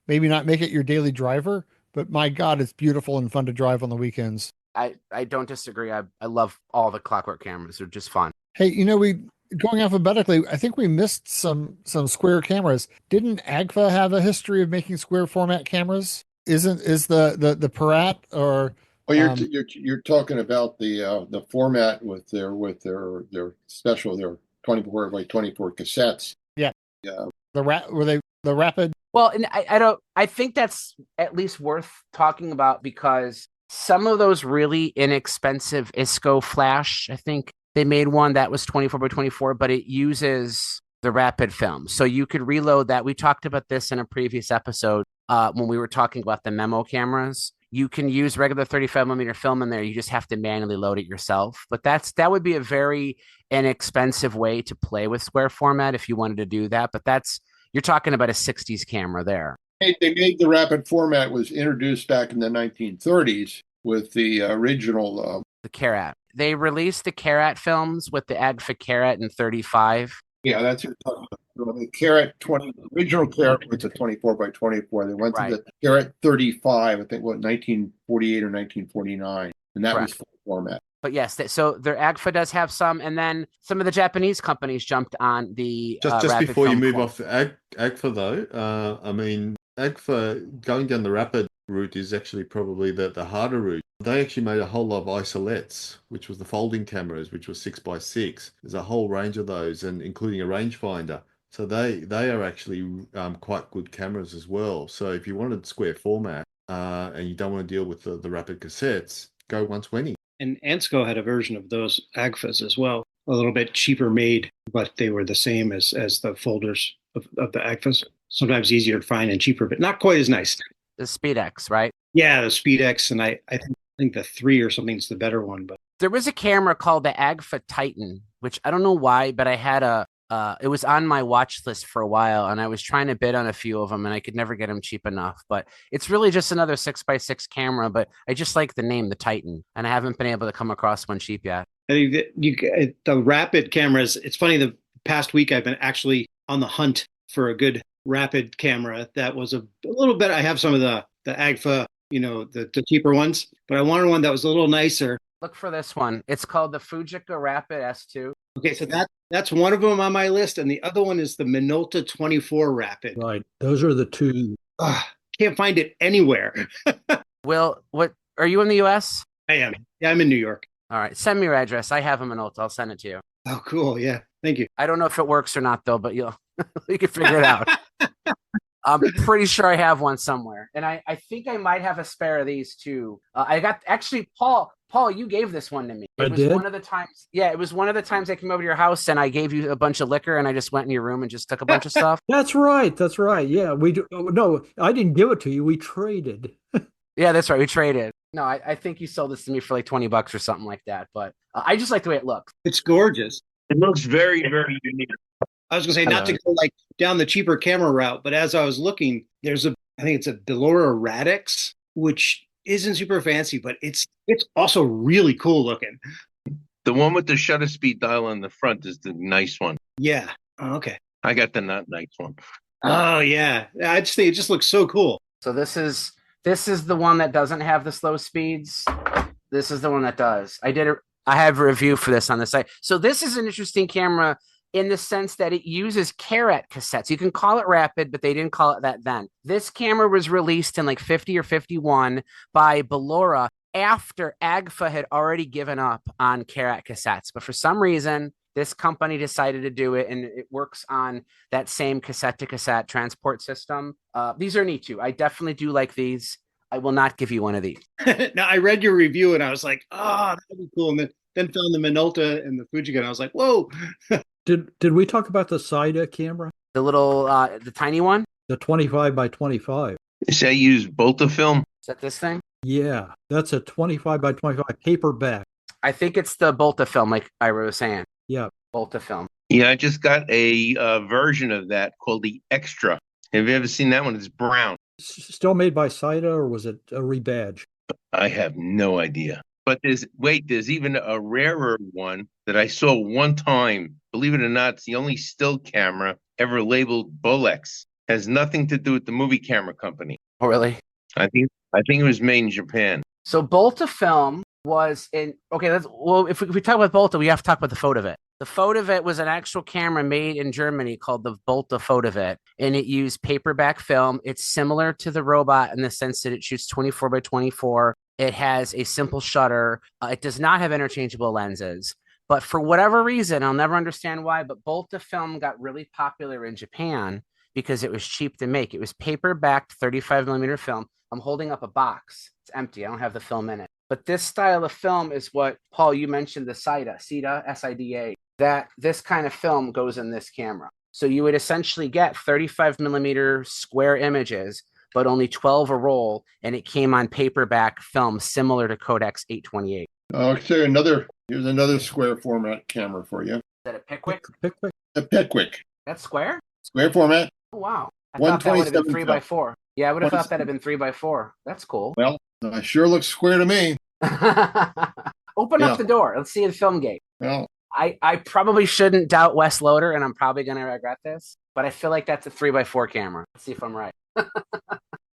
[SPEAKER 4] maybe not make it your daily driver, but my God, it's beautiful and fun to drive on the weekends.
[SPEAKER 1] I don't disagree. I love all the clockwork cameras. They're just fun.
[SPEAKER 4] Hey, going alphabetically, I think we missed some square cameras. Didn't Agfa have a history of making square format cameras? Is the Parat or?
[SPEAKER 6] Well, you're talking about the format with their special, their 24 by 24 cassettes.
[SPEAKER 4] Yeah.
[SPEAKER 6] Yeah.
[SPEAKER 4] Were they the Rapid?
[SPEAKER 1] Well, and I think that's at least worth talking about because some of those really inexpensive ISCO flash, I think they made one that was 24 by 24, but it uses the Rapid film. So you could reload that. We talked about this in a previous episode when we were talking about the memo cameras. You can use regular 35 millimeter film in there. You just have to manually load it yourself. But that would be a very inexpensive way to play with square format if you wanted to do that. But that's, You're talking about a 60s camera there.
[SPEAKER 6] They made the rapid format was introduced back in the 1930s with the original.
[SPEAKER 1] The Akaret. They released the Akaret films with the Agfa Akaret in 35.
[SPEAKER 6] Yeah, that's what you're talking about. The Akaret 20, original Akaret was a 24 by 24. They went to the Akaret 35, I think, 1948 or 1949, and that was full format.
[SPEAKER 1] But yes, so their Agfa does have some, and then some of the Japanese companies jumped on the
[SPEAKER 3] just before you move off Agfa though. I mean, Agfa going down the Rapid route is actually probably the harder route. They actually made a whole lot of isolettes, which was the folding cameras, which was 6x6. There's a whole range of those, and including a rangefinder. So they are actually quite good cameras as well. So if you wanted square format and you don't want to deal with the Rapid cassettes, go 120.
[SPEAKER 8] And Ansco had a version of those Agfas as well, a little bit cheaper made, but they were the same as the folders of the Agfas. Sometimes easier to find and cheaper, but not quite as nice.
[SPEAKER 1] The SpeedX, right?
[SPEAKER 8] Yeah, the SpeedX, and I think the 3 or something is the better one. But
[SPEAKER 1] there was a camera called the Agfa Titan, which I don't know why, but I had it was on my watch list for a while, and I was trying to bid on a few of them, and I could never get them cheap enough. But it's really just another 6x6 camera, but I just like the name, the Titan, and I haven't been able to come across one cheap yet.
[SPEAKER 8] I think the Rapid cameras, it's funny, the past week I've been actually on the hunt for a good Rapid camera that was a little bit, I have some of the Agfa, the cheaper ones, but I wanted one that was a little nicer.
[SPEAKER 1] Look for this one. It's called the Fujica Rapid S2.
[SPEAKER 8] Okay, so that's one of them on my list, and the other one is the Minolta 24 Rapid.
[SPEAKER 2] Right, those are the two.
[SPEAKER 8] Can't find it anywhere.
[SPEAKER 1] Will, what are you in the U.S.?
[SPEAKER 8] I am. Yeah, I'm in New York.
[SPEAKER 1] All right, send me your address. I have a Minolta. I'll send it to you.
[SPEAKER 8] Oh, cool. Yeah, thank you.
[SPEAKER 1] I don't know if it works or not though, but you can figure it out. I'm pretty sure I have one somewhere, and I think I might have a spare of these too. I got actually Paul, you gave this one to me. It was one of the times. Yeah, it was one of the times I came over to your house and I gave you a bunch of liquor, and I just went in your room and just took a bunch of stuff.
[SPEAKER 2] That's right. Yeah, we do. No, I didn't give it to you. We traded.
[SPEAKER 1] Yeah, that's right. We traded. No, I think you sold this to me for like $20 or something like that. But I just like the way it looks.
[SPEAKER 8] It's gorgeous.
[SPEAKER 5] It looks very, very unique.
[SPEAKER 8] I was going to say, not to go like down the cheaper camera route, but as I was looking, I think it's a Bilora Radix, which isn't super fancy, but it's also really cool looking.
[SPEAKER 5] The one with the shutter speed dial on the front is the nice one.
[SPEAKER 8] Yeah. Oh, okay.
[SPEAKER 5] I got the not nice one.
[SPEAKER 8] Oh yeah. I just think it just looks so cool.
[SPEAKER 1] So this is the one that doesn't have the slow speeds. This is the one that does. I have a review for this on the site. So this is an interesting camera in the sense that it uses Akaret cassettes. You can call it Rapid, but they didn't call it that then. This camera was released in like 50 or 51 by Bilora after Agfa had already given up on Akaret cassettes. But for some reason, this company decided to do it, and it works on that same cassette-to-cassette transport system. These are neat too. I definitely do like these. I will not give you one of these.
[SPEAKER 8] Now, I read your review, and I was like, that'd be cool. And then found the Minolta and the Fujica, and I was like, whoa.
[SPEAKER 2] Did we talk about the Saida camera?
[SPEAKER 1] The little, the tiny one?
[SPEAKER 2] The 25 by 25.
[SPEAKER 5] Does that use Bolta film?
[SPEAKER 1] Is that this thing?
[SPEAKER 2] Yeah, that's a 25 by 25 paperback.
[SPEAKER 1] I think it's the Bolta film, like Ira was saying.
[SPEAKER 2] Yeah.
[SPEAKER 1] Bolta film.
[SPEAKER 5] Yeah, I just got a version of that called the Extra. Have you ever seen that one? It's brown.
[SPEAKER 2] Still made by Saida, or was it a rebadge?
[SPEAKER 5] I have no idea. But there's even a rarer one that I saw one time. Believe it or not, it's the only still camera ever labeled Bolex. Has nothing to do with the movie camera company.
[SPEAKER 1] Oh, really?
[SPEAKER 5] I think it was made in Japan.
[SPEAKER 1] So Bolta film was in, if we talk about Bolta, we have to talk about the Fotovit. The Fotovit was an actual camera made in Germany called the Bolta Fotovit, and it used paperback film. It's similar to the robot in the sense that it shoots 24 by 24. It has a simple shutter. It does not have interchangeable lenses. But for whatever reason, I'll never understand why, but Bolta film got really popular in Japan because it was cheap to make. It was paper-backed 35 millimeter film. I'm holding up a box. It's empty. I don't have the film in it. But this style of film is what, Paul, you mentioned the SIDA, S-I-D-A, that this kind of film goes in this camera. So you would essentially get 35 millimeter square images, but only 12 a roll, and it came on paperback film similar to Codex 828.
[SPEAKER 6] Okay, here's another square format camera for you.
[SPEAKER 1] Is that a Pickwick?
[SPEAKER 2] Pickwick.
[SPEAKER 6] A Pickwick.
[SPEAKER 1] That's square?
[SPEAKER 6] Square format.
[SPEAKER 1] Oh, wow. I thought that would have been 3 by
[SPEAKER 6] 127
[SPEAKER 1] 4. Yeah, I would have thought that
[SPEAKER 6] 27.
[SPEAKER 1] had been 3 by 4. That's cool.
[SPEAKER 6] Well, it sure looks square to me.
[SPEAKER 1] Open
[SPEAKER 6] Yeah.
[SPEAKER 1] up the door. Let's see the film gate.
[SPEAKER 6] Well,
[SPEAKER 1] I probably shouldn't doubt Wes Loder, and I'm probably going to regret this, but I feel like that's a 3 by 4 camera. Let's see if I'm right.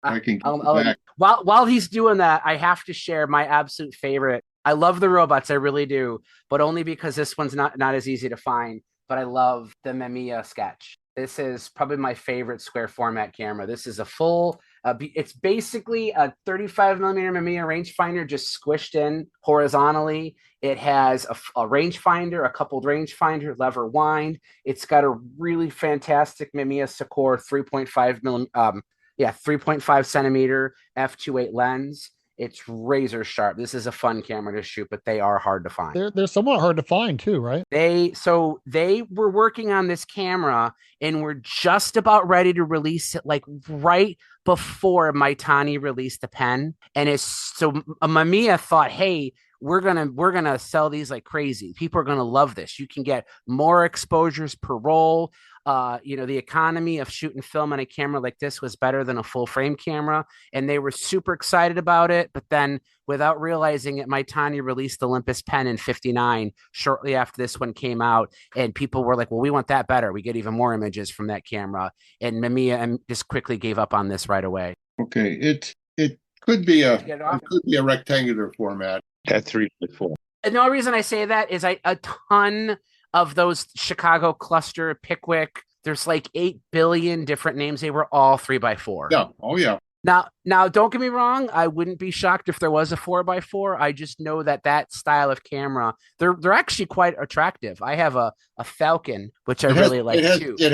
[SPEAKER 6] I can get back.
[SPEAKER 1] While he's doing that, I have to share my absolute favorite. I love the robots, I really do, but only because this one's not as easy to find. But I love the Mamiya sketch. This is probably my favorite square format camera. This is a full. It's basically a 35 millimeter Mamiya rangefinder just squished in horizontally. It has a rangefinder, a coupled rangefinder, lever wind. It's got a really fantastic Mamiya Secor 3.5 centimeter f2.8 lens. It's razor sharp. This is a fun camera to shoot, but they are hard to find.
[SPEAKER 4] They're somewhat hard to find too, right?
[SPEAKER 1] They were working on this camera and were just about ready to release it, like right before Maitani released the pen. And Mamiya thought, hey, we're gonna sell these like crazy. People are gonna love this. You can get more exposures per roll. The economy of shooting film on a camera like this was better than a full frame camera, and they were super excited about it. But then, without realizing it, Maitani released the Olympus Pen in '59 shortly after this one came out, and people were like, "Well, we want that better. We get even more images from that camera." And Mamiya just quickly gave up on this right away.
[SPEAKER 6] Okay, it could be a rectangular format.
[SPEAKER 5] That's 3 by 4.
[SPEAKER 1] And the only reason I say that is a ton of those Chicago cluster, Pickwick, there's like 8 billion different names. They were all 3 by 4.
[SPEAKER 6] Yeah. Oh, yeah.
[SPEAKER 1] Now, don't get me wrong. I wouldn't be shocked if there was a 4 by 4. I just know that style of camera, they're actually quite attractive. I have a Falcon, which I really like too.
[SPEAKER 6] It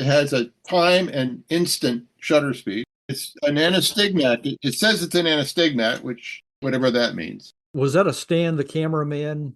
[SPEAKER 6] has a time and instant shutter speed. It's an anastigmat. It says it's an anastigmat, which whatever that means.
[SPEAKER 2] Was that a Stan the cameraman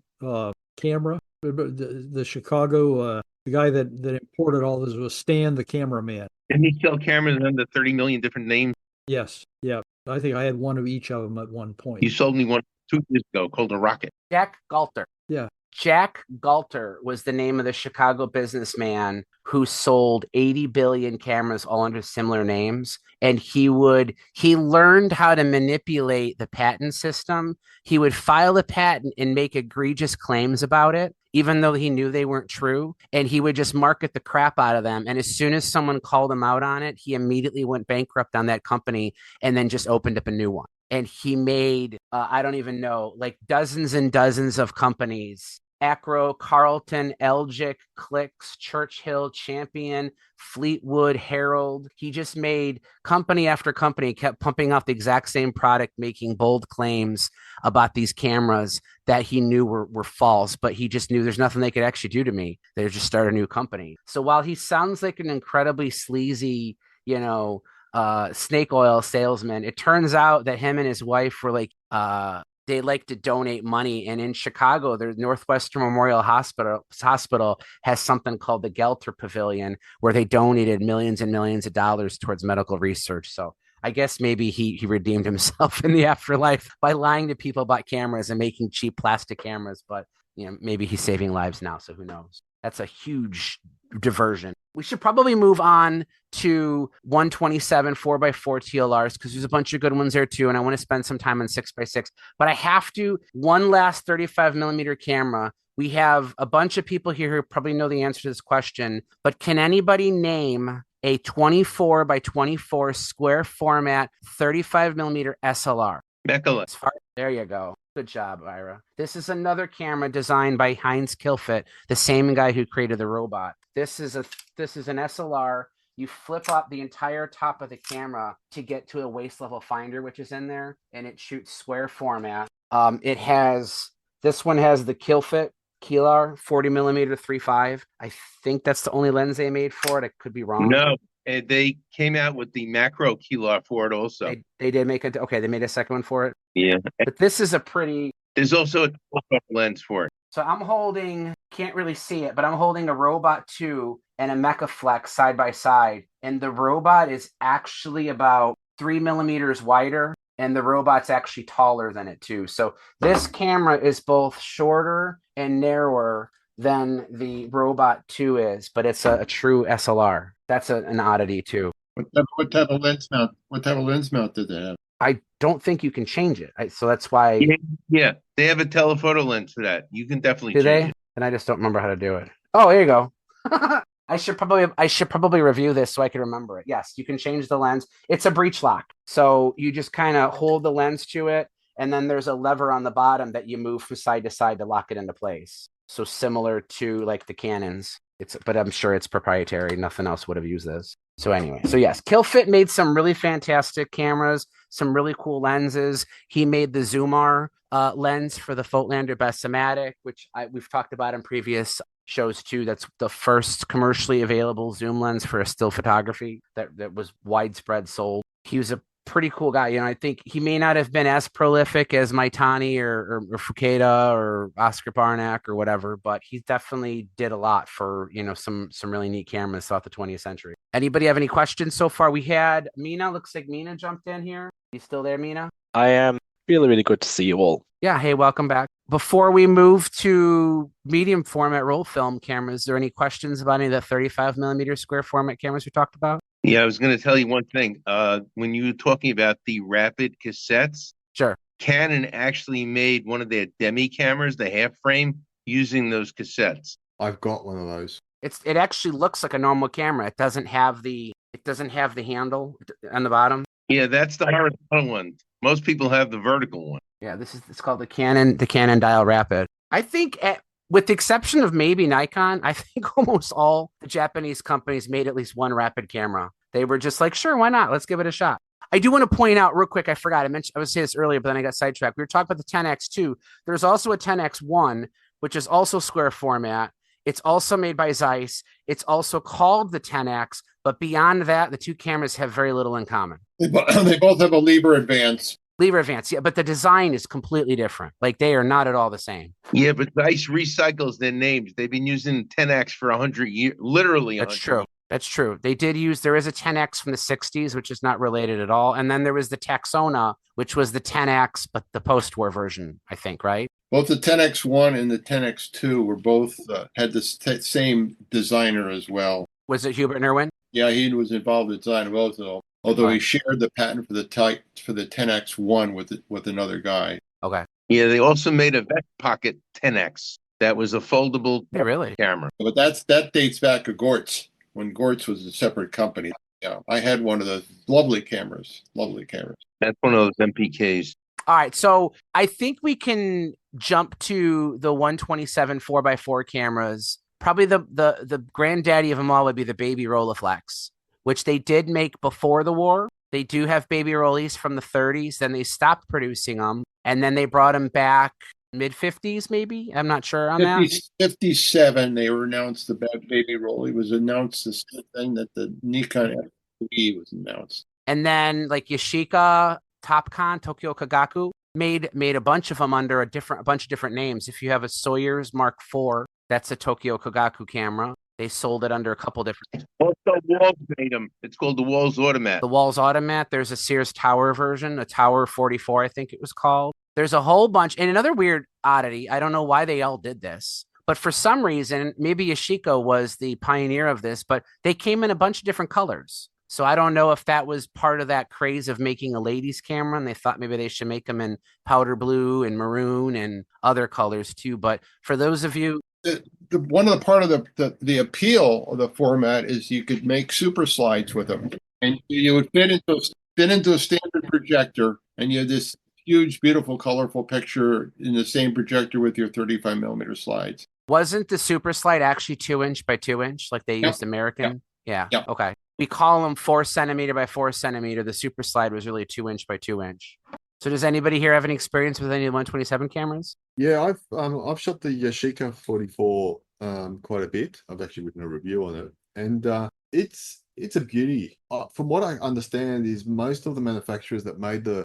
[SPEAKER 2] camera? The Chicago the guy that imported all this was Stan the cameraman.
[SPEAKER 5] Didn't he sell cameras under 30 million different names?
[SPEAKER 2] Yes, yeah. I think I had one of each of them at one point.
[SPEAKER 5] You sold me one 2 years ago called a Rocket.
[SPEAKER 1] Jack Galter.
[SPEAKER 2] Yeah.
[SPEAKER 1] Jack Galter was the name of the Chicago businessman who sold 80 billion cameras all under similar names. And he learned how to manipulate the patent system. He would file a patent and make egregious claims about it, even though he knew they weren't true. And he would just market the crap out of them. And as soon as someone called him out on it, he immediately went bankrupt on that company and then just opened up a new one. And he made, I don't even know, like dozens and dozens of companies. Acro, Carlton, Elgic, Clicks, Churchill, Champion, Fleetwood, Herald. He just made company after company, kept pumping out the exact same product, making bold claims about these cameras that he knew were false, but he just knew there's nothing they could actually do to me. They just start a new company. So while he sounds like an incredibly sleazy, snake oil salesman, it turns out that him and his wife were like, they like to donate money. And in Chicago, the Northwestern Memorial Hospital has something called the Gelter Pavilion, where they donated millions and millions of dollars towards medical research. So I guess maybe he redeemed himself in the afterlife by lying to people about cameras and making cheap plastic cameras. But maybe he's saving lives now. So who knows? That's a huge diversion. We should probably move on to 127 4x4 TLRs because there's a bunch of good ones there too. And I want to spend some time on 6x6, but I have to, one last 35 millimeter camera. We have a bunch of people here who probably know the answer to this question, but can anybody name a 24 by 24 square format 35 millimeter SLR?
[SPEAKER 5] Mecaflex.
[SPEAKER 1] There you go. Good job, Ira. This is another camera designed by Heinz Kilfit, the same guy who created the robot. This is an SLR. You flip up the entire top of the camera to get to a waist level finder, which is in there, and it shoots square format. This one has the Kilfit Keelar 40 millimeter 3.5. I think that's the only lens they made for it. I could be wrong.
[SPEAKER 5] No, they came out with the macro Keelar for it also.
[SPEAKER 1] They did make it. Okay, they made a second one for it.
[SPEAKER 5] Yeah.
[SPEAKER 1] But this is a pretty.
[SPEAKER 5] There's also a lens for it.
[SPEAKER 1] So I'm holding, can't really see it, but I'm holding a Robot 2 and a Mecaflex side by side. And the Robot is actually about 3 millimeters wider, and the Robot's actually taller than it too. So this camera is both shorter and narrower than the Robot 2 is, but it's a true SLR. That's an oddity too.
[SPEAKER 6] What type of lens mount? What type of lens mount did they have?
[SPEAKER 1] I don't think you can change it. So that's why.
[SPEAKER 5] Yeah, they have a telephoto lens for that. You can definitely
[SPEAKER 1] Do
[SPEAKER 5] change
[SPEAKER 1] they?
[SPEAKER 5] it.
[SPEAKER 1] And I just don't remember how to do it. Oh, here you go. I should probably review this so I can remember it. Yes, you can change the lens. It's a breech lock. So you just kind of hold the lens to it, and then there's a lever on the bottom that you move from side to side to lock it into place. So similar to like the Canons. But I'm sure it's proprietary. Nothing else would have used this. So anyway, so yes, Killfit made some really fantastic cameras, some really cool lenses. He made the Zoomar lens for the Fotlander Best-O-Matic, which we've talked about in previous shows too. That's the first commercially available zoom lens for a still photography that was widespread sold. He was a pretty cool guy. I think he may not have been as prolific as Maitani or Fuketa or Oscar Barnack or whatever, but he definitely did a lot for, some really neat cameras throughout the 20th century. Anybody have any questions so far? We had Mina. Looks like Mina jumped in here. You still there, Mina?
[SPEAKER 9] I am. Really, really good to see you all.
[SPEAKER 1] Yeah. Hey, welcome back. Before we move to medium format roll film cameras, is there any questions about any of the 35 millimeter square format cameras we talked about?
[SPEAKER 5] Yeah, I was going to tell you one thing. When you were talking about the Rapid cassettes,
[SPEAKER 1] sure,
[SPEAKER 5] Canon actually made one of their demi cameras, the half frame, using those cassettes.
[SPEAKER 3] I've got one of those.
[SPEAKER 1] It actually looks like a normal camera. It doesn't have the handle on the bottom.
[SPEAKER 5] Yeah, that's the horizontal one. Most people have the vertical one.
[SPEAKER 1] Yeah, it's called the Canon Dial Rapid. I think with the exception of maybe Nikon, I think almost all the Japanese companies made at least one rapid camera. They were just like, sure, why not? Let's give it a shot. I do want to point out real quick, I forgot. I would say this earlier, but then I got sidetracked. We were talking about the 10X II. There's also a 10X1, which is also square format. It's also made by Zeiss. It's also called the 10X, but beyond that, the two cameras have very little in common.
[SPEAKER 6] They both have a Liber Advance.
[SPEAKER 1] Liber Advance, yeah, but the design is completely different. Like they are not at all the same.
[SPEAKER 5] Yeah, but Zeiss recycles their names. They've been using 10X for 100 years, literally.
[SPEAKER 1] That's true. That's true. There is a 10X from the 60s, which is not related at all. And then there was the Texona, which was the 10X, but the post-war version, I think, right?
[SPEAKER 6] Both the 10X1 and the 10X2 were both had the same designer as well.
[SPEAKER 1] Was it Hubert Nerwin?
[SPEAKER 6] Yeah, he was involved in design both of them. Although he shared the patent for the 10X1 with another guy.
[SPEAKER 1] Okay.
[SPEAKER 5] Yeah, they also made a Vest Pocket 10X. That was a foldable camera.
[SPEAKER 6] But that dates back to Gortz, when Gortz was a separate company. Yeah, I had one of those lovely cameras.
[SPEAKER 5] That's one of those MPKs.
[SPEAKER 1] All right, so I think we can jump to the 127 4x4 cameras. Probably the granddaddy of them all would be the Baby Rolleiflex, which they did make before the war. They do have Baby Rollies from the 30s. Then they stopped producing them, and then they brought them back mid-50s, maybe. I'm not sure on that.
[SPEAKER 6] 57, they were announced the Baby Rollie was announced the same thing that the Nikon FE was announced.
[SPEAKER 1] And then like Yashica, Topcon, Tokyo Kagaku made a bunch of them under a bunch of different names. If you have a Sawyer's Mark IV, that's a Tokyo Kagaku camera. They sold it under a couple different.
[SPEAKER 5] Also, Walls made them. It's called the Walls Automat.
[SPEAKER 1] The Walls Automat. There's a Sears Tower version, a Tower 44, I think it was called. There's a whole bunch. And another weird oddity, I don't know why they all did this, but for some reason, maybe Yashica was the pioneer of this, but they came in a bunch of different colors. So I don't know if that was part of that craze of making a ladies camera, and they thought maybe they should make them in powder blue and maroon and other colors too. But for those of you,
[SPEAKER 6] one of the part of the appeal of the format is you could make super slides with them, and you would fit into a standard projector, and you had this huge, beautiful, colorful picture in the same projector with your 35 millimeter slides.
[SPEAKER 1] Wasn't the super slide actually 2-inch by 2-inch like they used American? Yeah. Okay. We call them 4 centimeter by 4 centimeter. The super slide was really 2-inch by 2-inch. So does anybody here have any experience with any of the 127 cameras?
[SPEAKER 3] Yeah, I've shot the Yashica 44 quite a bit. I've actually written a review on it, and it's a beauty. From what I understand, is most of the manufacturers that made the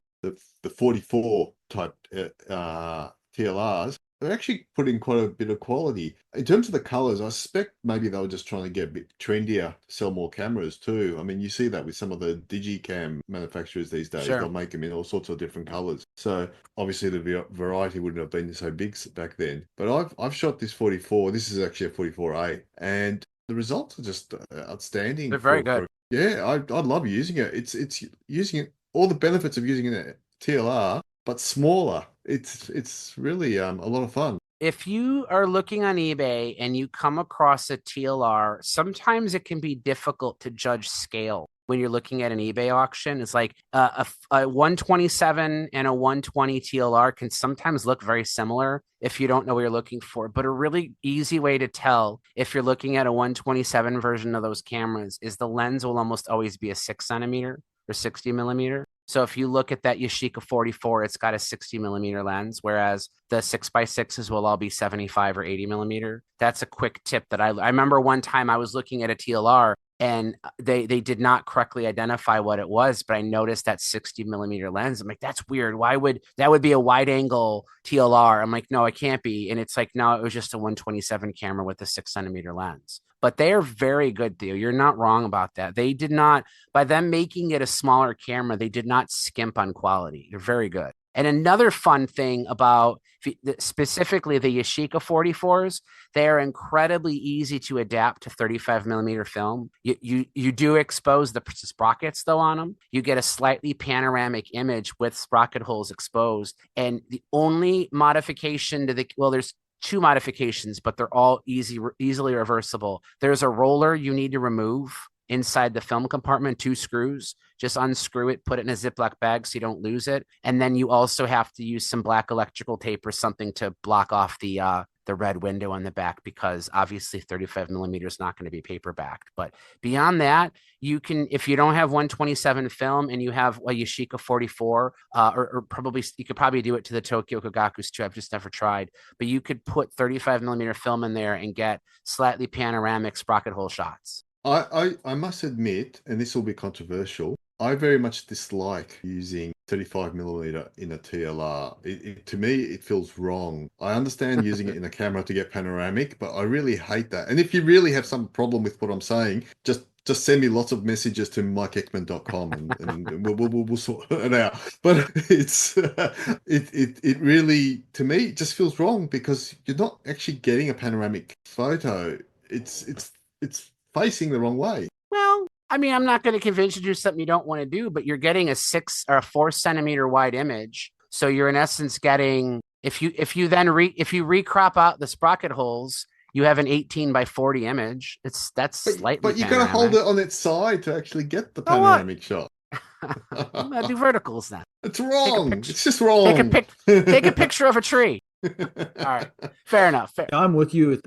[SPEAKER 3] 44 type TLRs they actually put in quite a bit of quality. In terms of the colors, I suspect maybe they were just trying to get a bit trendier to sell more cameras too. I mean, you see that with some of the digicam manufacturers these days.
[SPEAKER 1] Sure.
[SPEAKER 3] They'll make them in all sorts of different colors. So obviously the variety wouldn't have been so big back then. But I've shot this 44. This is actually a 44A, and the results are just outstanding.
[SPEAKER 1] They're very good.
[SPEAKER 3] Yeah, I love using it. It's using it, all the benefits of using a TLR, but smaller. It's really a lot of fun.
[SPEAKER 1] If you are looking on eBay and you come across a TLR, sometimes it can be difficult to judge scale when you're looking at an eBay auction. It's like a 127 and a 120 TLR can sometimes look very similar if you don't know what you're looking for. But a really easy way to tell if you're looking at a 127 version of those cameras is the lens will almost always be a 6 centimeter or 60 millimeter. So if you look at that Yashica 44, it's got a 60 millimeter lens, whereas the 6x6s will all be 75 or 80 millimeter. That's a quick tip that I remember one time I was looking at a TLR and they did not correctly identify what it was, but I noticed that 60 millimeter lens. I'm like, that's weird. Why would that would be a wide angle TLR? I'm like, no, it can't be. And it's like, no, it was just a 127 camera with a 6 centimeter lens. But they are very good, Theo. You're not wrong about that. They did not, by them making it a smaller camera, they did not skimp on quality. They're very good. And another fun thing about specifically the Yashica 44s, they are incredibly easy to adapt to 35 millimeter film. You do expose the sprockets though on them. You get a slightly panoramic image with sprocket holes exposed. And the only modification to there's two modifications, but they're all easily reversible. There's a roller you need to remove inside the film compartment, 2 screws. Just unscrew it, put it in a Ziploc bag so you don't lose it. And then you also have to use some black electrical tape or something to block off the red window on the back, because obviously 35 millimeter is not going to be paper backed. But beyond that, you can, if you don't have 127 film and you have a Yashica 44, or probably you could probably do it to the Tokyo Kagakus too. I've just never tried, but you could put 35 millimeter film in there and get slightly panoramic sprocket hole shots.
[SPEAKER 3] I must admit, and this will be controversial, I very much dislike using 35 millimeter in a TLR. To me, it feels wrong. I understand using it in a camera to get panoramic, but I really hate that. And if you really have some problem with what I'm saying, just send me lots of messages to mikeekman.com and we'll sort it out. But it really, to me, it just feels wrong because you're not actually getting a panoramic photo. It's facing the wrong way.
[SPEAKER 1] Well, I mean, I'm not going to convince you to do something you don't want to do, but you're getting a 6 or a 4 centimeter wide image. So you're in essence getting, if you recrop out the sprocket holes, you have an 18 by 40 image. That's slightly.
[SPEAKER 3] But you got to hold it on its side to actually get the panoramic shot.
[SPEAKER 1] Do verticals then.
[SPEAKER 3] It's wrong. It's just wrong.
[SPEAKER 1] Take a picture of a tree. All right, fair enough.
[SPEAKER 2] I'm with you.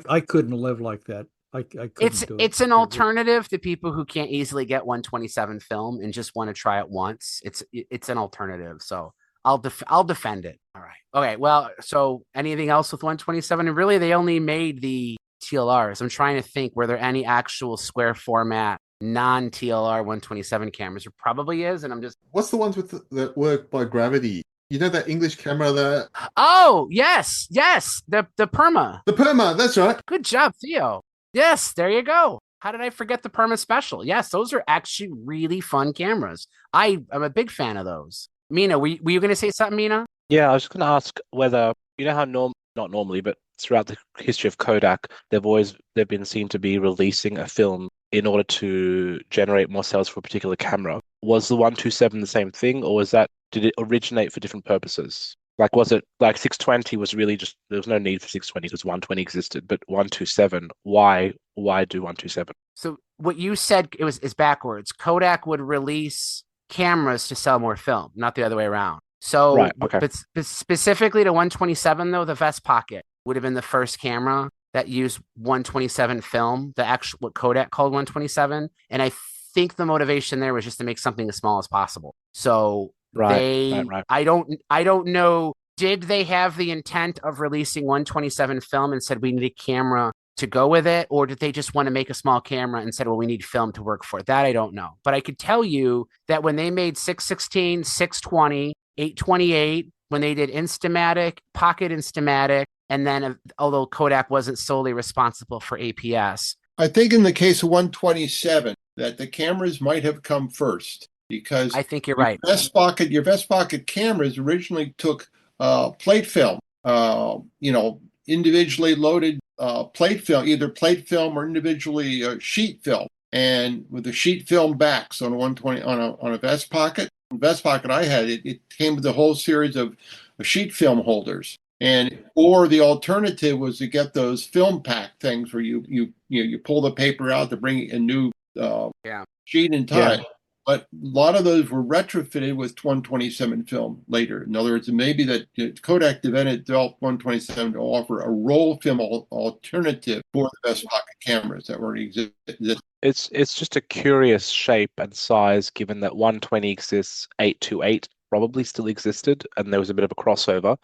[SPEAKER 2] I couldn't live like that. I couldn't do it.
[SPEAKER 1] It's an alternative to people who can't easily get 127 film and just want to try it once. It's an alternative. So I'll defend it. All right. Okay. Well, so anything else with 127? And really, they only made the TLRs. I'm trying to think, were there any actual square format non-TLR 127 cameras? There probably is, and I'm just.
[SPEAKER 3] What's the ones with that work by gravity? You know that English camera there?
[SPEAKER 1] Oh yes, the Purma.
[SPEAKER 3] The Purma. That's right.
[SPEAKER 1] Good job, Theo. Yes, there you go. How did I forget the Purma Special? Yes, those are actually really fun cameras. I'm a big fan of those. Mina, were you going to say something, Mina?
[SPEAKER 9] Yeah, I was just going to ask whether, you know how not normally, but throughout the history of Kodak, they've been seen to be releasing a film in order to generate more sales for a particular camera. Was the 127 the same thing, or did it originate for different purposes? Like, was it like 620 was really just, there was no need for 620 because 120 existed, but 127, why do 127?
[SPEAKER 1] So what you said is backwards. Kodak would release cameras to sell more film, not the other way around. So,
[SPEAKER 9] right, okay.
[SPEAKER 1] But specifically to 127 though, the Vest Pocket would have been the first camera that used 127 film, the actual what Kodak called 127, and I think the motivation there was just to make something as small as possible. So. Right. I don't know. Did they have the intent of releasing 127 film and said we need a camera to go with it? Or did they just want to make a small camera and said, well, we need film to work for it? That I don't know. But I could tell you that when they made 616, 620, 828, when they did Instamatic, Pocket Instamatic, and then although Kodak wasn't solely responsible for APS.
[SPEAKER 6] I think in the case of 127 that the cameras might have come first because
[SPEAKER 1] I think you're right.
[SPEAKER 6] Your Vest Pocket cameras originally took plate film, individually loaded plate film, either plate film or individually sheet film, and with the sheet film backs on a 120 on a Vest Pocket. The Vest Pocket I had, it came with a whole series of sheet film holders. Or the alternative was to get those film pack things where you pull the paper out to bring a new sheet and tie. Yeah. But a lot of those were retrofitted with 127 film later. In other words, maybe that Kodak developed 127 to offer a roll film alternative for the Vest Pocket cameras that already exist.
[SPEAKER 9] It's just a curious shape and size, given that 120 exists, 828 probably still existed, and there was a bit of a crossover.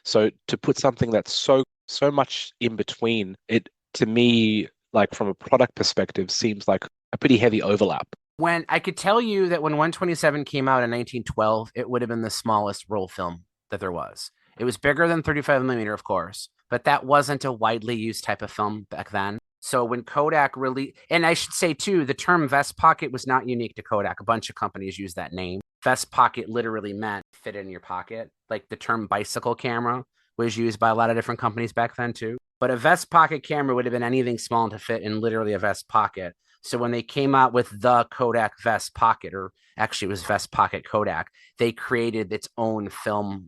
[SPEAKER 9] So to put something that's so much in between, it to me, like from a product perspective, seems like a pretty heavy overlap.
[SPEAKER 1] When I could tell you that when 127 came out in 1912, it would have been the smallest roll film that there was. It was bigger than 35 millimeter, of course, but that wasn't a widely used type of film back then. So when Kodak really, and I should say too, the term Vest Pocket was not unique to Kodak. A bunch of companies use that name. Vest Pocket literally meant fit in your pocket. Like the term bicycle camera was used by a lot of different companies back then too. But a Vest Pocket camera would have been anything small to fit in literally a vest pocket. So when they came out with the Kodak Vest Pocket, or actually it was Vest Pocket Kodak, they created its own film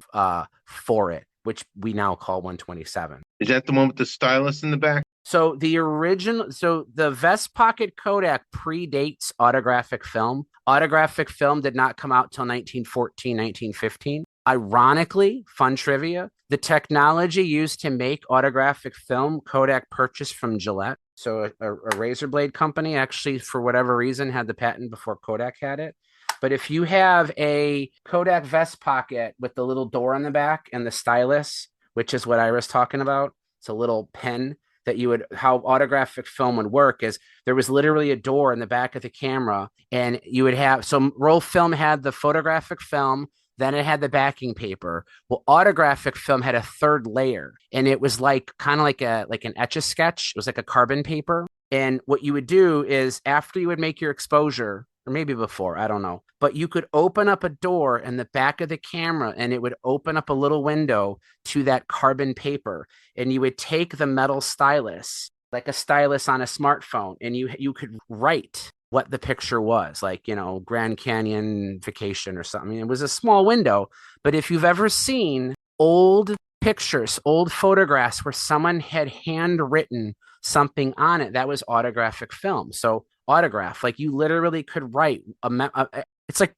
[SPEAKER 1] for it, which we now call 127.
[SPEAKER 5] Is that the one with the stylus in the back?
[SPEAKER 1] So the Vest Pocket Kodak predates autographic film. Autographic film did not come out till 1914, 1915. Ironically, fun trivia, the technology used to make autographic film, Kodak purchased from Gillette. So a razor blade company actually, for whatever reason, had the patent before Kodak had it. But if you have a Kodak Vest Pocket with the little door on the back and the stylus, which is what Ira's talking about, it's a little pen that how autographic film would work is there was literally a door in the back of the camera, and you would have, so roll film had the photographic film, then it had the backing paper. Well, autographic film had a third layer, and it was like kind of like an Etch-a-Sketch. It was like a carbon paper. And what you would do is after you would make your exposure, or maybe before, I don't know, but you could open up a door in the back of the camera, and it would open up a little window to that carbon paper. And you would take the metal stylus, like a stylus on a smartphone, and you could write what the picture was, like, Grand Canyon vacation or something. It was a small window, but if you've ever seen old pictures, old photographs where someone had handwritten something on it, that was autographic film. So autograph, like you literally could write it's like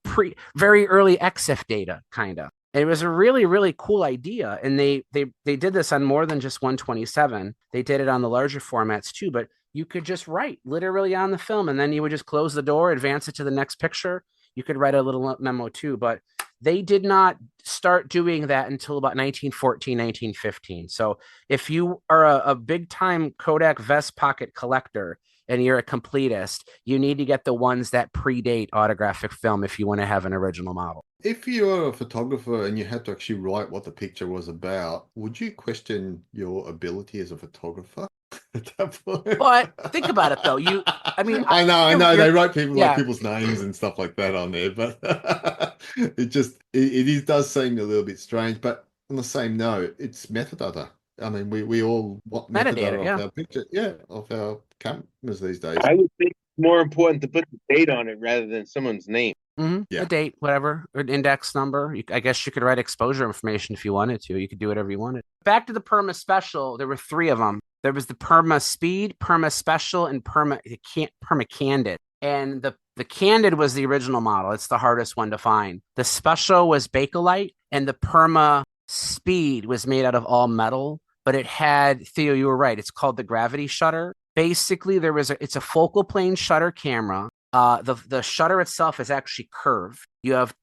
[SPEAKER 1] very early EXIF data, kind of. It was a really, really cool idea. And they did this on more than just 127. They did it on the larger formats too, but you could just write literally on the film, and then you would just close the door, advance it to the next picture. You could write a little memo too, but they did not start doing that until about 1914, 1915. So if you are a big time Kodak Vest Pocket collector and you're a completist, you need to get the ones that predate autographic film if you want to have an original model.
[SPEAKER 3] If you're a photographer and you had to actually write what the picture was about, would you question your ability as a photographer at that point?
[SPEAKER 1] But think about it, though.
[SPEAKER 3] I know. They write people's names and stuff like that on there, but it does seem a little bit strange. But on the same note, it's metadata. I mean, we all want metadata of our picture, of our cameras these days.
[SPEAKER 5] I would think it's more important to put the date on it rather than someone's name.
[SPEAKER 1] Mm-hmm. Yeah. A date, whatever, or an index number. I guess you could write exposure information if you wanted to. You could do whatever you wanted. Back to the Purma Special, there were three of them. There was the Purma Speed, Purma Special, and Purma Candid. And the Candid was the original model. It's the hardest one to find. The Special was Bakelite, and the Purma Speed was made out of all metal. But it had, Theo, you were right, it's called the gravity shutter. Basically, it's a focal plane shutter camera. The shutter itself is actually curved. You have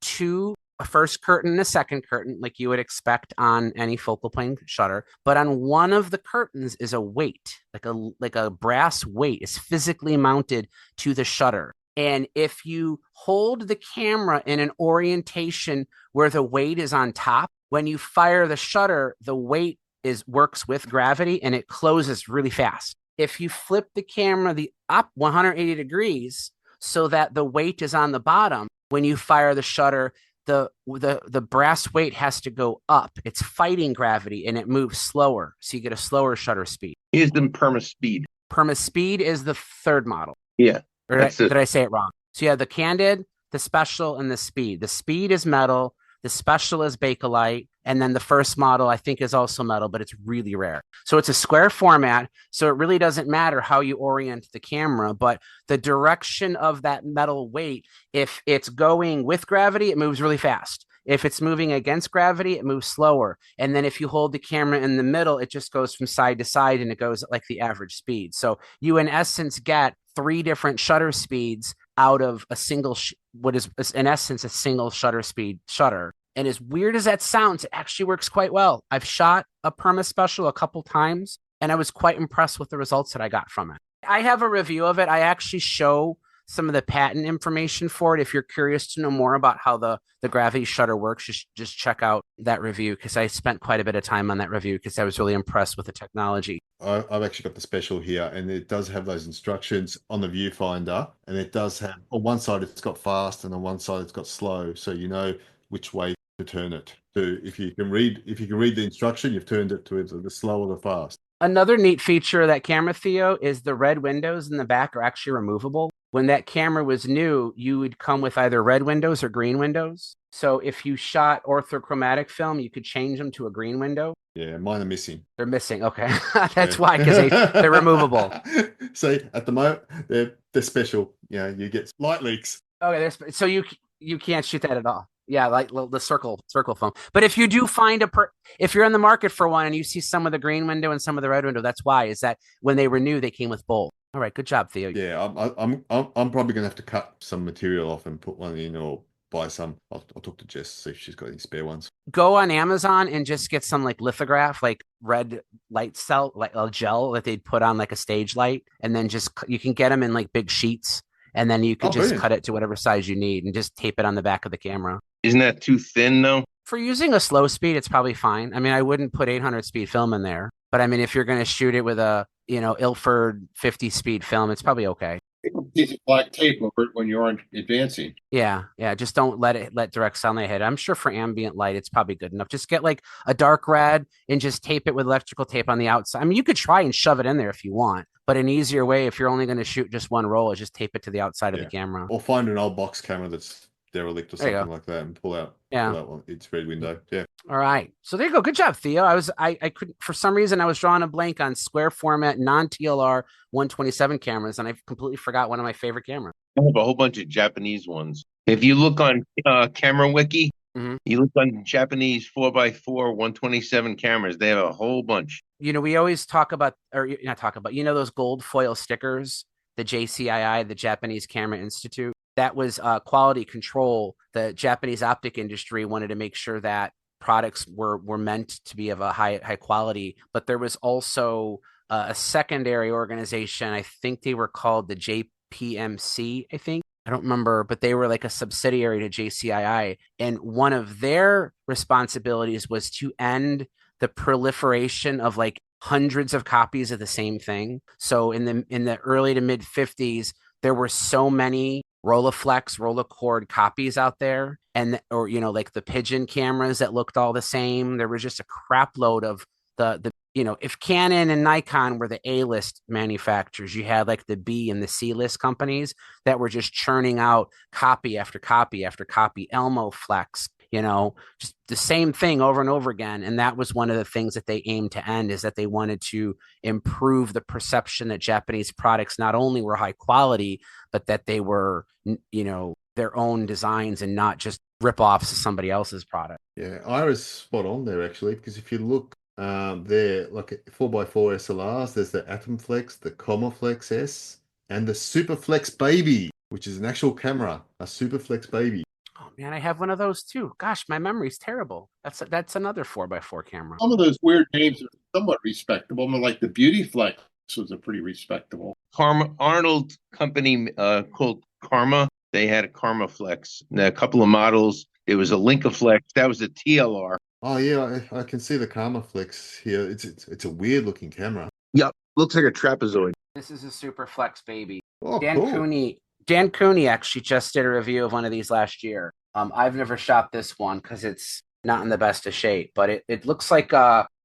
[SPEAKER 1] a first curtain and a second curtain, like you would expect on any focal plane shutter. But on one of the curtains is a weight, like a brass weight is physically mounted to the shutter. And if you hold the camera in an orientation where the weight is on top, When you fire the shutter, the weight works with gravity and it closes really fast. If you flip the camera the up 180 degrees so that the weight is on the bottom, when you fire the shutter, the brass weight has to go up. It's fighting gravity and it moves slower. So you get a slower shutter speed.
[SPEAKER 5] Here's the Purma Speed.
[SPEAKER 1] Purma Speed is the third model.
[SPEAKER 5] Yeah.
[SPEAKER 1] Or did I say it wrong? So you have the Candid, the Special, and the Speed. The Speed is metal. The Special is Bakelite. And then the first model, I think, is also metal, but it's really rare. So it's a square format. So it really doesn't matter how you orient the camera, but the direction of that metal weight, if it's going with gravity, it moves really fast. If it's moving against gravity, it moves slower. And then if you hold the camera in the middle, it just goes from side to side and it goes at like the average speed. So you, in essence, get 3 different shutter speeds out of a single, what is in essence a single shutter speed shutter. And as weird as that sounds, it actually works quite well. I've shot a Purma Special a couple times, and I was quite impressed with the results that I got from it. I have a review of it. I actually show some of the patent information for it. If you're curious to know more about how the gravity shutter works, just check out that review, because I spent quite a bit of time on that review because I was really impressed with the technology.
[SPEAKER 3] I've actually got the Special here, and it does have those instructions on the viewfinder, and it does have, on one side it's got fast and on one side it's got slow, so you know which way to turn it. So if you can read the instruction, you've turned it to either the slow or the fast.
[SPEAKER 1] Another neat feature of that camera, Theo, is the red windows in the back are actually removable. When that camera was new, you would come with either red windows or green windows. So if you shot orthochromatic film, you could change them to a green window.
[SPEAKER 3] Yeah, mine are missing.
[SPEAKER 1] They're missing. Okay. That's why, because they're removable.
[SPEAKER 3] See, at the moment, they're special. You know, you get light leaks.
[SPEAKER 1] Okay, so you can't shoot that at all. Yeah, like the circle film. But if you do find if you're in the market for one and you see some of the green window and some of the red window, that's why. Is that when they were new, they came with both. All right, good job, Theo.
[SPEAKER 3] Yeah, I'm probably gonna have to cut some material off and put one in, or buy some. I'll talk to Jess, see if she's got any spare ones.
[SPEAKER 1] Go on Amazon and just get some like lithograph, like red light cell, like a gel that they'd put on like a stage light, and then you can get them in like big sheets, and then you can just cut it to whatever size you need and just tape it on the back of the camera.
[SPEAKER 5] Isn't that too thin though?
[SPEAKER 1] For using a slow speed, it's probably fine. I mean, I wouldn't put 800 speed film in there, but I mean, if you're going to shoot it with a, Ilford 50 speed film, it's probably okay.
[SPEAKER 6] Piece of black tape over it when you aren't advancing.
[SPEAKER 1] Yeah. Just don't let direct sunlight hit. I'm sure for ambient light, it's probably good enough. Just get like a dark red and just tape it with electrical tape on the outside. I mean, you could try and shove it in there if you want, but an easier way, if you're only going to shoot just one roll, is just tape it to the outside of the camera.
[SPEAKER 3] Or find an old box camera that's derelict or something like that and pull out its red window. Yeah.
[SPEAKER 1] All right. So there you go. Good job, Theo. I couldn't, for some reason, I was drawing a blank on square format, non-TLR 127 cameras, and I completely forgot one of my favorite cameras.
[SPEAKER 5] I have a whole bunch of Japanese ones. If you look on Camera Wiki, you look on Japanese 4x4 127 cameras, they have a whole bunch.
[SPEAKER 1] We always talk about, those gold foil stickers, the JCII, the Japanese Camera Institute. That was quality control. The Japanese optic industry wanted to make sure that products were meant to be of a high quality, but there was also a secondary organization. I think they were called the JPMC, I don't remember, but they were like a subsidiary to JCII. And one of their responsibilities was to end the proliferation of like hundreds of copies of the same thing. So in the early to mid 50s, there were so many Rolleiflex, Rolleicord copies out there, or like the Pigeon cameras that looked all the same. There was just a crap load of the if Canon and Nikon were the A-list manufacturers, you had like the B and the C-list companies that were just churning out copy after copy after copy. Elmoflex, just the same thing over and over again. And that was one of the things that they aimed to end, is that they wanted to improve the perception that Japanese products not only were high quality, but that they were, their own designs and not just rip-offs of somebody else's product.
[SPEAKER 3] Yeah, Ira's spot on there, actually, because if you look there, like 4x4 SLRs, there's the Atomflex, the Comaflex S, and the Superflex Baby, which is an actual camera, a Superflex Baby.
[SPEAKER 1] Oh man, I have one of those too. Gosh, my memory's terrible. That's another 4x4 camera.
[SPEAKER 6] Some of those weird names are somewhat respectable. I mean, like the Beautyflex was a pretty respectable.
[SPEAKER 5] Arnold company called Karma. They had a Karmaflex. A couple of models. There was a Linkaflex. That was a TLR.
[SPEAKER 3] Oh yeah, I can see the Karma Flex here. It's a weird looking camera.
[SPEAKER 5] Yep. Looks like a trapezoid.
[SPEAKER 1] This is a super flex baby.
[SPEAKER 3] Oh,
[SPEAKER 1] Dan
[SPEAKER 3] cool.
[SPEAKER 1] Cooney actually just did a review of one of these last year. I've never shot this one because it's not in the best of shape, but it looks like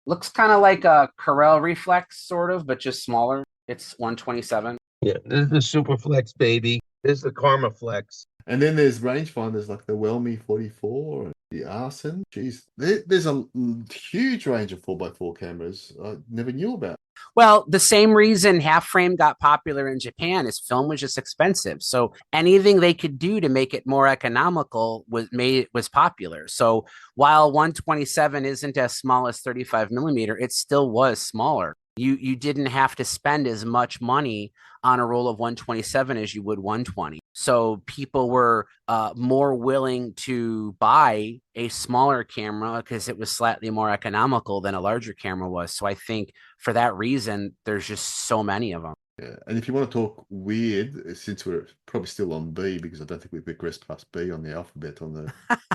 [SPEAKER 1] looks kind of like a Corel reflex sort of, but just smaller. It's 127.
[SPEAKER 5] Yeah, this is the Super Flex, baby. This is the Karma Flex.
[SPEAKER 3] And then there's rangefinders like the Wellme 44 and the Arson. Jeez, there's a huge range of 4x4 cameras I never knew about.
[SPEAKER 1] Well, the same reason half frame got popular in Japan is film was just expensive. So anything they could do to make it more economical was popular. So while 127 isn't as small as 35 millimeter, it still was smaller. You didn't have to spend as much money on a roll of 127 as you would 120. So people were more willing to buy a smaller camera because it was slightly more economical than a larger camera was. So I think for that reason, there's just so many of them.
[SPEAKER 3] Yeah, and if you want to talk weird, since we're probably still on B, because I don't think we've progressed past B on the alphabet on the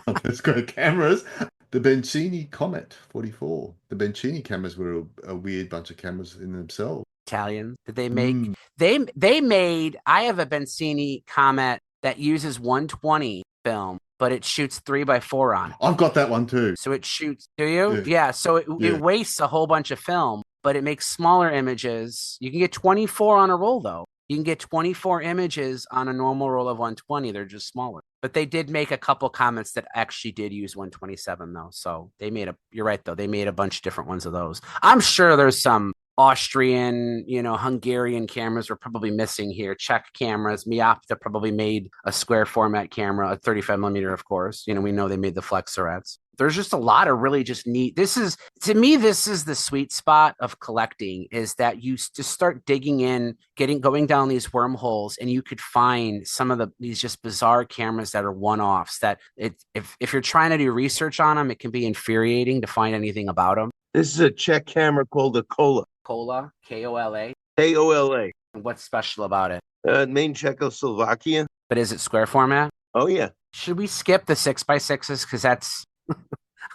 [SPEAKER 3] on those great cameras, the Bencini Comet 44. The Bencini cameras were a weird bunch of cameras in themselves.
[SPEAKER 1] Italian. Did they make they made I have a Bencini Comet that uses 120 film, but it shoots 3x4 on it.
[SPEAKER 3] I've got that one too.
[SPEAKER 1] So it shoots, do you? Yeah. So it wastes a whole bunch of film, but it makes smaller images. You can get 24 on a roll though. You can get 24 images on a normal roll of 120. They're just smaller. But they did make a couple comments that actually did use 127 though. So they made you're right though. They made a bunch of different ones of those. I'm sure there's some Austrian, Hungarian cameras were probably missing here. Czech cameras. Miopta probably made a square format camera, a 35 millimeter, of course. We know they made the Flexorettes. There's just a lot of really just neat. This is the sweet spot of collecting, is that you just start digging in, going down these wormholes, and you could find some of these just bizarre cameras that are one-offs that if you're trying to do research on them, it can be infuriating to find anything about them.
[SPEAKER 5] This is a Czech camera called the Kola.
[SPEAKER 1] Kola, Kola.
[SPEAKER 5] Kola.
[SPEAKER 1] What's special about it?
[SPEAKER 5] Main Czechoslovakia.
[SPEAKER 1] But is it square format?
[SPEAKER 5] Oh, yeah.
[SPEAKER 1] Should we skip the 6x6s? Because that's,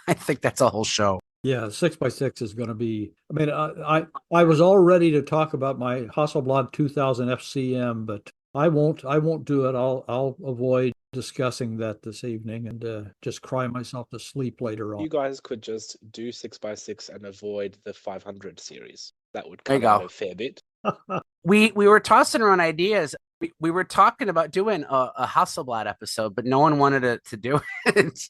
[SPEAKER 1] I think that's a whole show.
[SPEAKER 2] Yeah, 6x6 is going to be, I was all ready to talk about my Hasselblad 2000 FCM, but I won't do it. I'll avoid discussing that this evening and just cry myself to sleep later on.
[SPEAKER 9] You guys could just do 6x6 and avoid the 500 series. That would
[SPEAKER 1] There you
[SPEAKER 9] come out
[SPEAKER 1] go.
[SPEAKER 9] a fair bit.
[SPEAKER 1] We were tossing around ideas. We were talking about doing a Hasselblad episode, but no one wanted to do it.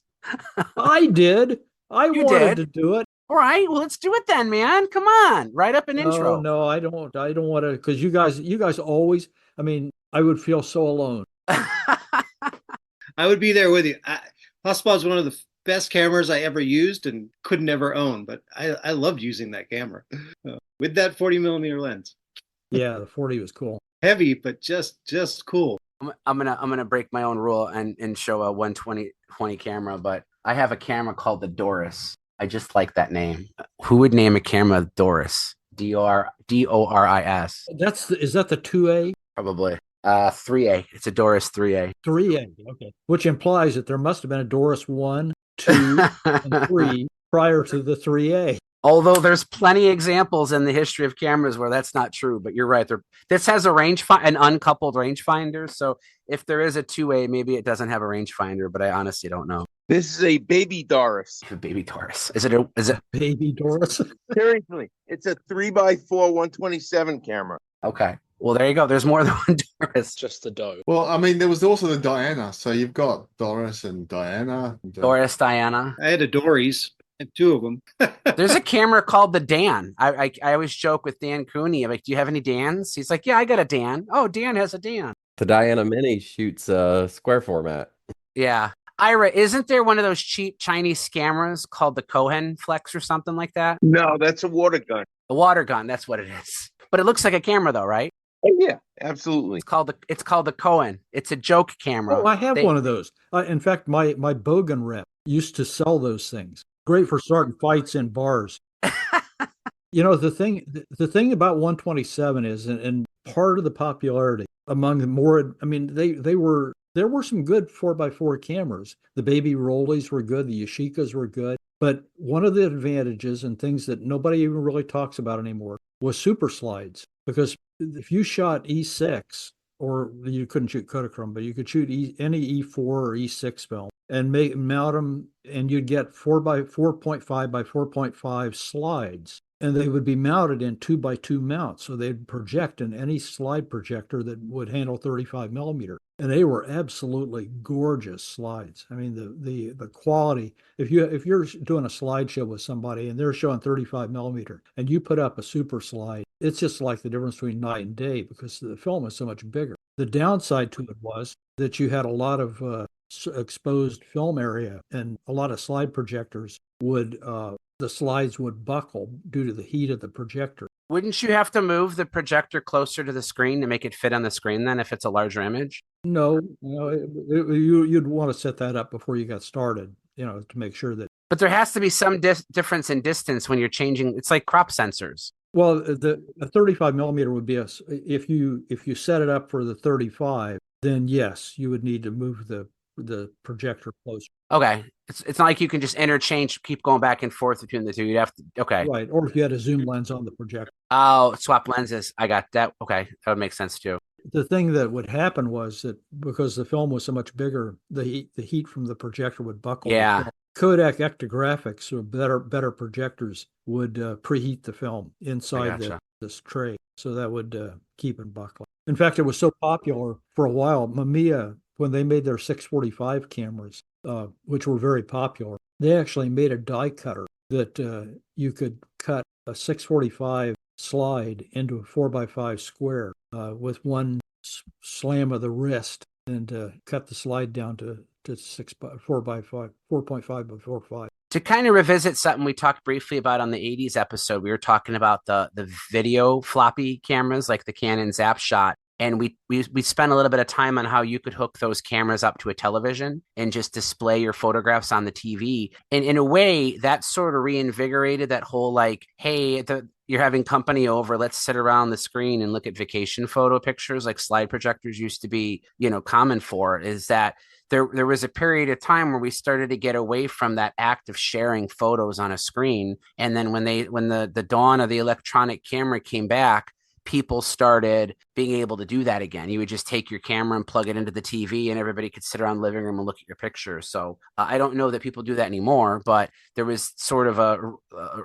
[SPEAKER 2] I did.
[SPEAKER 1] You
[SPEAKER 2] wanted
[SPEAKER 1] did?
[SPEAKER 2] to do it.
[SPEAKER 1] All right, well, let's do it then, man. Come on, write up an intro.
[SPEAKER 2] No, I don't want to, because you guys always, I would feel so alone.
[SPEAKER 8] I would be there with you. Hasselblad is one of the best cameras I ever used and could never own, but I loved using that camera with that 40 millimeter lens.
[SPEAKER 2] Yeah, the 40 was cool.
[SPEAKER 8] Heavy, but just cool.
[SPEAKER 1] I'm gonna break my own rule and show a 120 camera, but I have a camera called the Doris. I just like that name. Who would name a camera Doris? Doris.
[SPEAKER 2] Is that the 2A?
[SPEAKER 1] Probably. 3A. It's a Doris 3A.
[SPEAKER 2] 3A, okay. Which implies that there must have been a Doris 1, 2, and 3 prior to the 3A.
[SPEAKER 1] Although there's plenty of examples in the history of cameras where that's not true, but you're right. This has an uncoupled rangefinder. So if there is a 2A, maybe it doesn't have a rangefinder, but I honestly don't know.
[SPEAKER 5] This is a baby Doris.
[SPEAKER 1] A baby Doris. Is it
[SPEAKER 2] baby Doris?
[SPEAKER 5] Seriously, it's a 3x4 127 camera.
[SPEAKER 1] Okay. Well, there you go. There's more than one Doris.
[SPEAKER 9] Just the dough.
[SPEAKER 3] Well, there was also the Diana. So you've got Doris and Diana.
[SPEAKER 1] Doris, Diana.
[SPEAKER 8] I had a Doris. I had two of them.
[SPEAKER 1] There's a camera called the Dan. I always joke with Dan Cooney. I'm like, do you have any Dans? He's like, yeah, I got a Dan. Oh, Dan has a Dan.
[SPEAKER 10] The Diana Mini shoots square format.
[SPEAKER 1] Yeah. Ira, isn't there one of those cheap Chinese cameras called the Cohen Flex or something like that?
[SPEAKER 5] No, that's a water gun.
[SPEAKER 1] A water gun, that's what it is. But it looks like a camera though, right?
[SPEAKER 5] Oh, yeah, absolutely.
[SPEAKER 1] It's called the Cohen. It's a joke camera.
[SPEAKER 2] Oh, I have one of those. In fact, my Bogan rep used to sell those things. Great for starting fights in bars. The thing about 127 is, and part of the popularity among the more, there were some good 4x4 cameras. The baby Rollies were good. The Yashicas were good. But one of the advantages and things that nobody even really talks about anymore was super slides. Because if you shot E6, or you couldn't shoot Kodachrome, but you could shoot any E4 or E6 film and mount them, and you'd get 4 by 4.5 by 4.5 slides, and they would be mounted in 2x2 mounts, so they'd project in any slide projector that would handle 35 millimeter, and they were absolutely gorgeous slides. I mean, the quality. If you're doing a slideshow with somebody and they're showing 35 millimeter, and you put up a super slide, it's just like the difference between night and day because the film is so much bigger. The downside to it was that you had a lot of exposed film area, and a lot of slide projectors would the slides would buckle due to the heat of the projector.
[SPEAKER 1] Wouldn't you have to move the projector closer to the screen to make it fit on the screen then if it's a larger image?
[SPEAKER 2] No, you'd want to set that up before you got started, to make sure that.
[SPEAKER 1] But there has to be some difference in distance when you're changing. It's like crop sensors.
[SPEAKER 2] Well, the 35 millimeter would be if you set it up for the 35, then yes, you would need to move the projector closer.
[SPEAKER 1] Okay. It's not like you can just interchange, keep going back and forth between the two. You'd have to, okay.
[SPEAKER 2] Right. Or if you had a zoom lens on the projector.
[SPEAKER 1] Oh, swap lenses. I got that. Okay. That would make sense too.
[SPEAKER 2] The thing that would happen was that because the film was so much bigger, the heat from the projector would buckle.
[SPEAKER 1] Yeah.
[SPEAKER 2] Kodak Ectographics, or better projectors, would preheat the film inside this tray. So that would keep it buckling. In fact, it was so popular for a while. Mamiya, when they made their 645 cameras, which were very popular, they actually made a die cutter that you could cut a 645 slide into a 4x5 square with one slam of the wrist, and cut the slide down to 4.5 by 4.5.
[SPEAKER 1] To kind of revisit something we talked briefly about on the 80s episode, we were talking about the video floppy cameras like the Canon Zapshot. And we spent a little bit of time on how you could hook those cameras up to a television and just display your photographs on the TV. And in a way, that sort of reinvigorated that whole like, hey, you're having company over, let's sit around the screen and look at vacation photo pictures like slide projectors used to be, common for. Is that there was a period of time where we started to get away from that act of sharing photos on a screen. And then when the dawn of the electronic camera came back, people started being able to do that again. You would just take your camera and plug it into the TV, and everybody could sit around the living room and look at your pictures. So I don't know that people do that anymore, but there was sort of a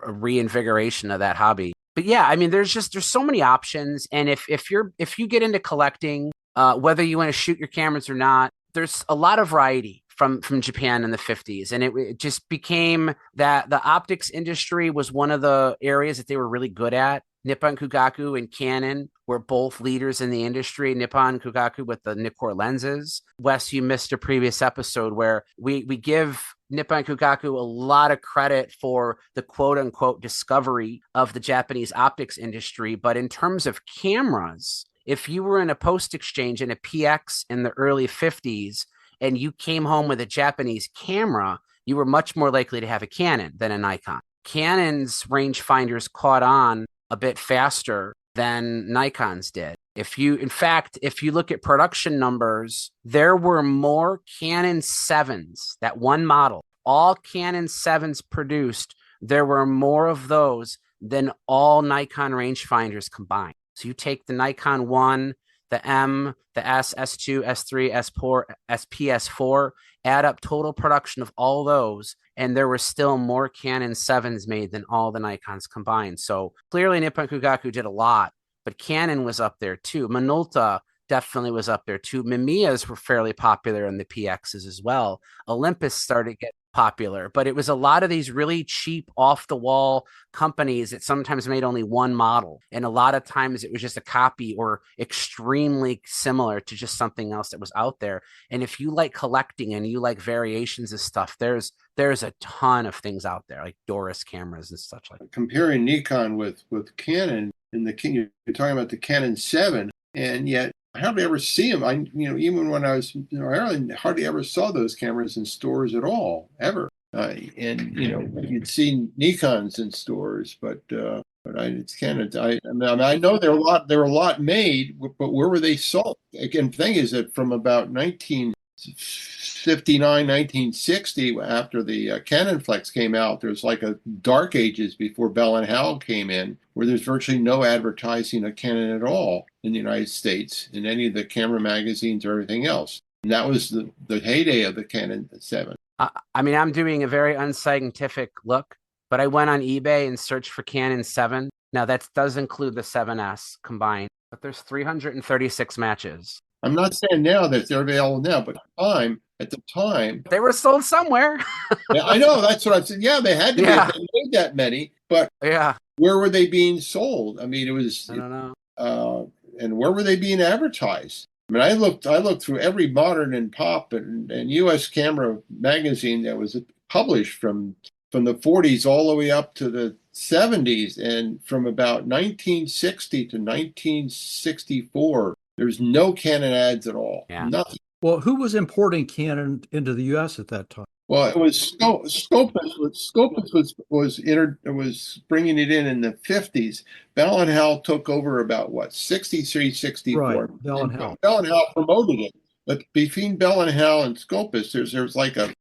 [SPEAKER 1] reinvigoration of that hobby. But yeah, I mean, there's so many options. And if you get into collecting, whether you want to shoot your cameras or not, there's a lot of variety from Japan in the 50s. And it just became that the optics industry was one of the areas that they were really good at. Nippon Kogaku and Canon were both leaders in the industry. Nippon Kogaku with the Nikkor lenses. Wes, you missed a previous episode where we give Nippon Kogaku a lot of credit for the quote-unquote discovery of the Japanese optics industry. But in terms of cameras, if you were in a post exchange in a PX in the early 50s and you came home with a Japanese camera, you were much more likely to have a Canon than a Nikon. Canon's rangefinders caught on a bit faster than Nikon's did. If you look at production numbers, there were more Canon 7s, that one model, all Canon 7s produced, there were more of those than all Nikon rangefinders combined. So you take the Nikon 1, the M, the S, S2, S3, S4, SP, S4, add up total production of all those, and there were still more Canon 7s made than all the Nikons combined. So clearly Nippon Kogaku did a lot, but Canon was up there too. Minolta definitely was up there too. Mamiyas were fairly popular in the PXs as well. Olympus started to get popular, but it was a lot of these really cheap off-the-wall companies that sometimes made only one model, and a lot of times it was just a copy or extremely similar to just something else that was out there. And if you like collecting and you like variations of stuff, there's a ton of things out there, like Doris cameras and such like that.
[SPEAKER 6] Comparing Nikon with Canon, and you're talking about the Canon 7, and yet I hardly ever see them. Even when I was in Ireland, hardly ever saw those cameras in stores at all, ever. You'd see Nikons in stores, but it's Canon. I know there were a lot made, but where were they sold? Again, the thing is that from about 1950 1959, 1960, after the Canon Flex came out, there's like a dark ages before Bell and Howell came in, where there's virtually no advertising of Canon at all in the United States, in any of the camera magazines or everything else. And that was the heyday of the Canon 7.
[SPEAKER 1] I mean, I'm doing a very unscientific look, but I went on eBay and searched for Canon 7. Now, that does include the 7S combined, but there's 336 matches.
[SPEAKER 6] I'm not saying now that they're available now, but at the time,
[SPEAKER 1] they were sold somewhere.
[SPEAKER 6] Yeah, I know, that's what I'm saying. Yeah, they had to be, they made that many, but where were they being sold? I mean, it was,
[SPEAKER 1] I don't know.
[SPEAKER 6] And where were they being advertised? I mean, I looked through every modern and pop and U.S. camera magazine that was published from the 40s all the way up to the 70s, and from about 1960 to 1964, there's no Canon ads at all.
[SPEAKER 1] Yeah.
[SPEAKER 6] Nothing.
[SPEAKER 2] Well, who was importing Canon into the U.S. at that time?
[SPEAKER 6] Well, it was Scopus. Scopus was bringing it in the 50s. Bell and Howell took over about 63, 64.
[SPEAKER 2] Right, Bell and Howell.
[SPEAKER 6] Bell and Howell promoted it, but between Bell and Howell and Scopus, there's like a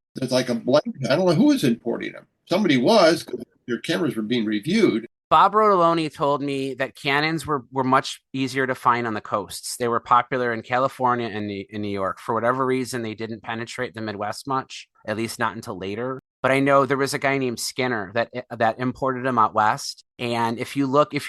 [SPEAKER 6] blank. I don't know who was importing them. Somebody was, because their cameras were being reviewed.
[SPEAKER 1] Bob Rodoloni told me that Canons were much easier to find on the coasts. They were popular in California and in New York. For whatever reason, they didn't penetrate the Midwest much, at least not until later. But I know there was a guy named Skinner that imported them out west. And if you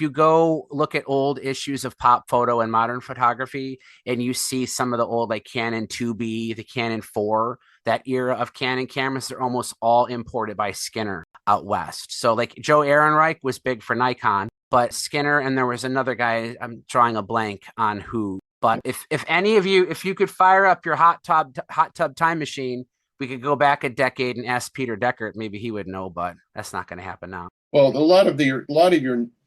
[SPEAKER 1] go look at old issues of Pop Photo and Modern Photography, and you see some of the old like Canon 2B, the Canon 4, that era of Canon cameras, they're almost all imported by Skinner out west. So like Joe Ehrenreich was big for Nikon, but Skinner, and there was another guy, I'm drawing a blank on who. But if any of you, if you could fire up your hot tub time machine, we could go back a decade and ask Peter Deckert. Maybe he would know, but that's not going to happen now.
[SPEAKER 6] Well, a lot of your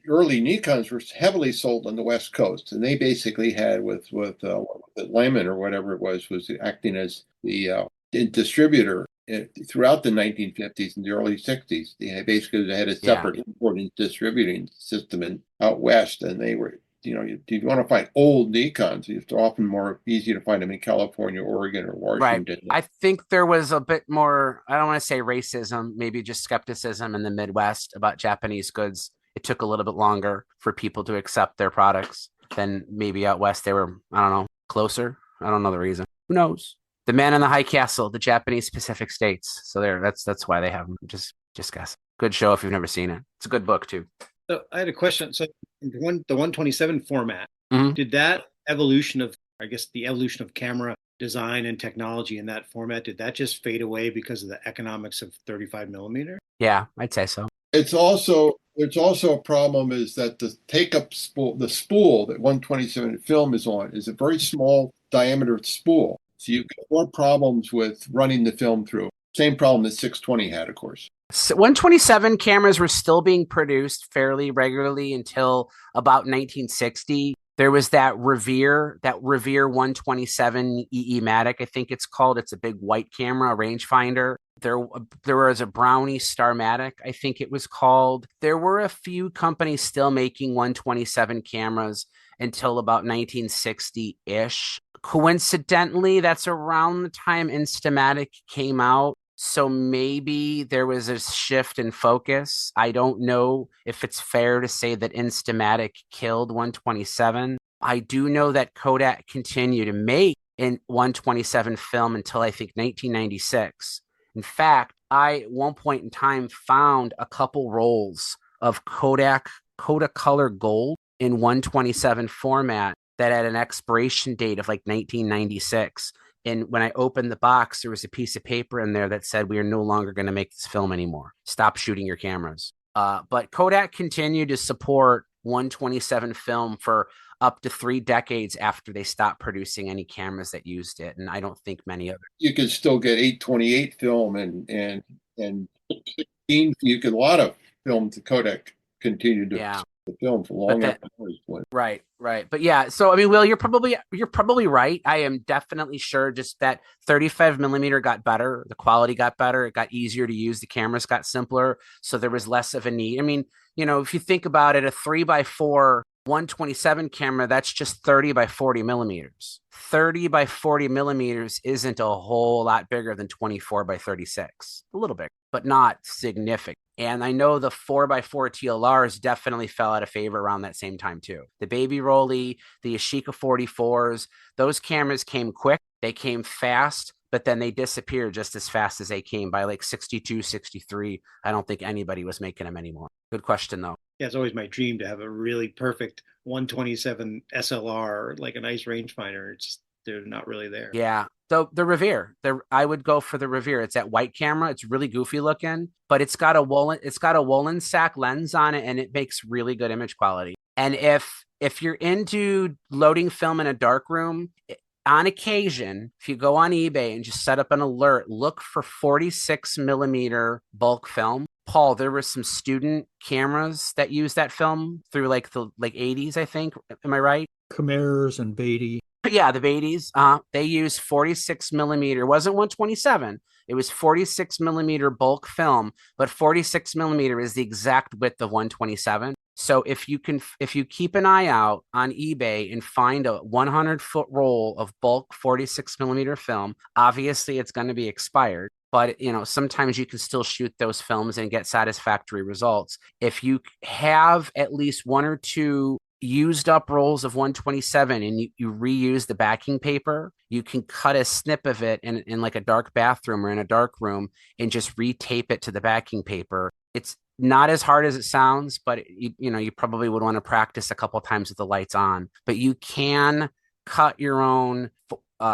[SPEAKER 6] early Nikons were heavily sold on the West Coast, and they basically had with Lyman or whatever it was acting as the distributor throughout the 1950s and the early 60s. They basically had a separate importing distributing system out west, and they were, if you want to find old Nikons, it's often more easy to find them in California, Oregon, or Washington.
[SPEAKER 1] Right. I think there was a bit more, I don't want to say racism, maybe just skepticism in the Midwest about Japanese goods. It took a little bit longer for people to accept their products than maybe out west. They were, I don't know, closer. I don't know the reason. Who knows? The Man in the High Castle, the Japanese Pacific States. So that's why they have them. Just guess. Good show if you've never seen it. It's a good book too.
[SPEAKER 8] So I had a question. So the 127 format,
[SPEAKER 1] Mhm.
[SPEAKER 8] did that evolution of, I guess, the evolution of camera design and technology in that format, did that just fade away because of the economics of 35 millimeter?
[SPEAKER 1] Yeah, I'd say so.
[SPEAKER 6] It's also a problem is that the take-up spool, the spool that 127 film is on, is a very small diameter spool. So you get more problems with running the film through. Same problem that 620 had, of course.
[SPEAKER 1] So 127 cameras were still being produced fairly regularly until about 1960. There was that Revere 127 EE-Matic, I think it's called. It's a big white camera, a rangefinder. There was a Brownie Starmatic, I think it was called. There were a few companies still making 127 cameras until about 1960-ish. Coincidentally, that's around the time Instamatic came out. So maybe there was a shift in focus. I don't know if it's fair to say that Instamatic killed 127. I do know that Kodak continued to make in 127 film until I think 1996. In fact, I at one point in time found a couple rolls of Kodak Kodacolor Gold in 127 format that had an expiration date of like 1996. And when I opened the box, there was a piece of paper in there that said, we are no longer going to make this film anymore. Stop shooting your cameras. But Kodak continued to support 127 film for up to 3 decades after they stopped producing any cameras that used it. And I don't think many others.
[SPEAKER 6] You could still get 828 film and 16. You could, a lot of film to Kodak continued to the film for long after
[SPEAKER 1] Right. But yeah, so I mean, Will, you're probably right. I am definitely sure just that 35 millimeter got better, the quality got better, it got easier to use, the cameras got simpler, so there was less of a need. I mean, if you think about it, a 3x4 127 camera, that's just 30 by 40 millimeters. 30 by 40 millimeters isn't a whole lot bigger than 24 by 36. A little big, but not significant. And I know the 4x4 TLRs definitely fell out of favor around that same time too. The Baby Rolly, the Yashica 44s, those cameras came quick, they came fast, but then they disappeared just as fast as they came. By like 62, 63. I don't think anybody was making them anymore. Good question though.
[SPEAKER 8] Yeah, it's always my dream to have a really perfect 127 SLR, like a nice rangefinder. It's they're not really there.
[SPEAKER 1] Yeah. So the Revere, I would go for the Revere. It's that white camera. It's really goofy looking, but it's got a Wolin sack lens on it, and it makes really good image quality. And if you're into loading film in a dark room, on occasion, if you go on eBay and just set up an alert, look for 46 millimeter bulk film. Paul, there were some student cameras that used that film through like the 80s, I think. Am I right?
[SPEAKER 2] Khmer's and Beatty.
[SPEAKER 1] Yeah, the Beatties. They used 46 millimeter. It wasn't 127. It was 46 millimeter bulk film, but 46 millimeter is the exact width of 127. So if you keep an eye out on eBay and find a 100-foot roll of bulk 46 millimeter film, obviously it's going to be expired. But, sometimes you can still shoot those films and get satisfactory results. If you have at least one or two used up rolls of 127 and you reuse the backing paper, you can cut a snip of it in like a dark bathroom or in a dark room and just retape it to the backing paper. It's not as hard as it sounds, but you probably would want to practice a couple times with the lights on. But you can cut your own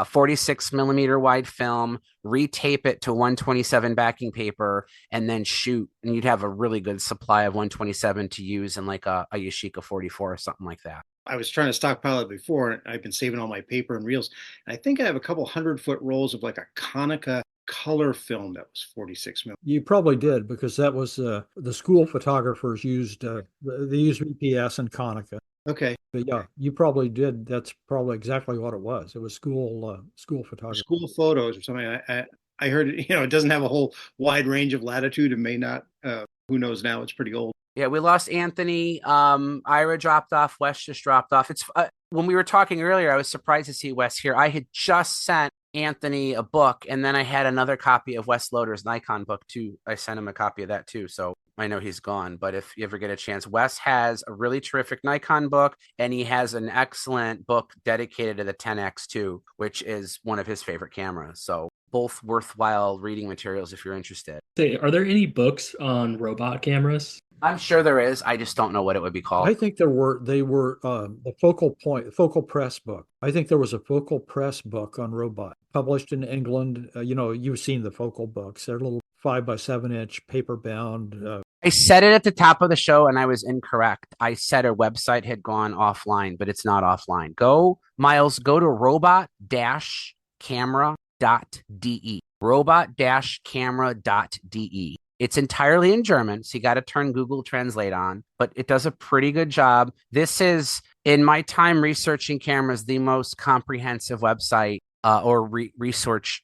[SPEAKER 1] 46 millimeter wide film, retape it to 127 backing paper, and then shoot. And you'd have a really good supply of 127 to use in like a Yashica 44 or something like that.
[SPEAKER 8] I was trying to stockpile it before, and I've been saving all my paper and reels. And I think I have a couple 100-foot rolls of like a Konica color film that was 46 millimeters.
[SPEAKER 2] You probably did, because that was the school photographers used they used VPS and Konica.
[SPEAKER 8] Okay.
[SPEAKER 2] But yeah, you probably did. That's probably exactly what it was. It was school photography.
[SPEAKER 8] School photos or something. I heard it doesn't have a whole wide range of latitude and may not. Who knows now? It's pretty old.
[SPEAKER 1] Yeah, we lost Anthony. Ira dropped off. Wes just dropped off. It's when we were talking earlier, I was surprised to see Wes here. I had just sent Anthony a book, and then I had another copy of Wes Loder's Nikon book too. I sent him a copy of that too. So I know he's gone, but if you ever get a chance, Wes has a really terrific Nikon book, and he has an excellent book dedicated to the 10X2, which is one of his favorite cameras. So both worthwhile reading materials if you're interested.
[SPEAKER 7] Are there any books on robot cameras?
[SPEAKER 1] I'm sure there is. I just don't know what it would be called.
[SPEAKER 2] I think they were the focal press book. I think there was a focal press book on robot published in England. You've seen the focal books. They're little 5x7-inch paper bound.
[SPEAKER 1] I said it at the top of the show and I was incorrect. I said our website had gone offline, but it's not offline. Go to robot-camera.de. Robot-camera.de. It's entirely in German, so you got to turn Google Translate on, but it does a pretty good job. This is, in my time researching cameras, the most comprehensive website or resource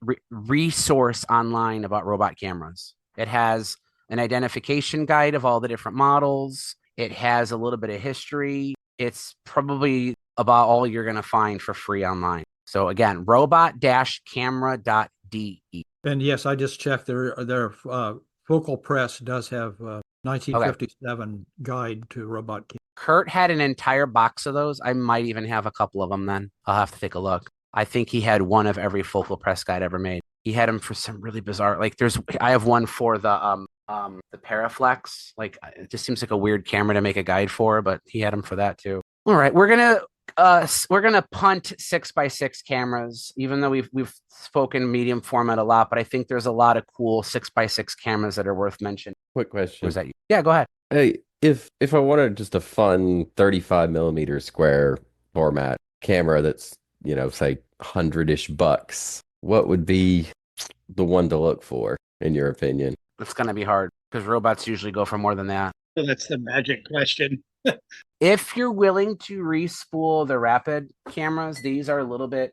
[SPEAKER 1] online about robot cameras. It has an identification guide of all the different models. It has a little bit of history. It's probably about all you're going to find for free online. So again, robot-camera.de.
[SPEAKER 2] And yes, I just checked their Focal Press does have 1957 guide to robot camera.
[SPEAKER 1] Kurt had an entire box of those. I might even have a couple of them then. I'll have to take a look. I think he had one of every Focal Press guide ever made. He had them for some really bizarre, I have one for the Paraflex. Like, it just seems like a weird camera to make a guide for, but he had them for that too. All right, we're gonna punt 6x6 cameras, even though we've spoken medium format a lot, but I think there's a lot of cool 6x6 cameras that are worth mentioning.
[SPEAKER 10] Quick question.
[SPEAKER 1] Was that you? Yeah, go ahead.
[SPEAKER 10] Hey, if I wanted just a fun 35 millimeter square format camera that's, say $100-ish bucks, what would be the one to look for, in your opinion?
[SPEAKER 1] It's gonna be hard because robots usually go for more than that.
[SPEAKER 8] So that's the magic question.
[SPEAKER 1] If you're willing to respool the Rapid cameras, these are a little bit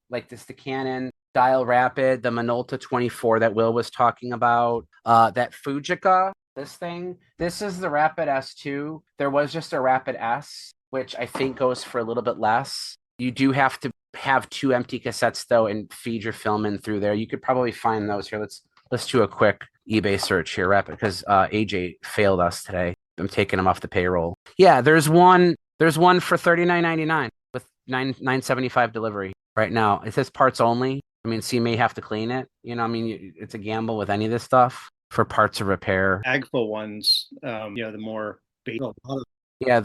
[SPEAKER 1] like this, the Canon Dial Rapid, the Minolta 24 that Will was talking about, that Fujica, this is the Rapid S2. There was just a Rapid S. which I think goes for a little bit less. You do have to have 2 empty cassettes though and feed your film in through there. You could probably find those here. Let's do a quick eBay search here, Rapid, because AJ failed us today. I'm taking him off the payroll. Yeah, there's one for $39.99 with $9.75 delivery right now. It says parts only. I mean, so you may have to clean it. You know, I mean, it's a gamble with any of this stuff for parts of repair.
[SPEAKER 8] Agfa ones, the more basic.
[SPEAKER 1] Yeah,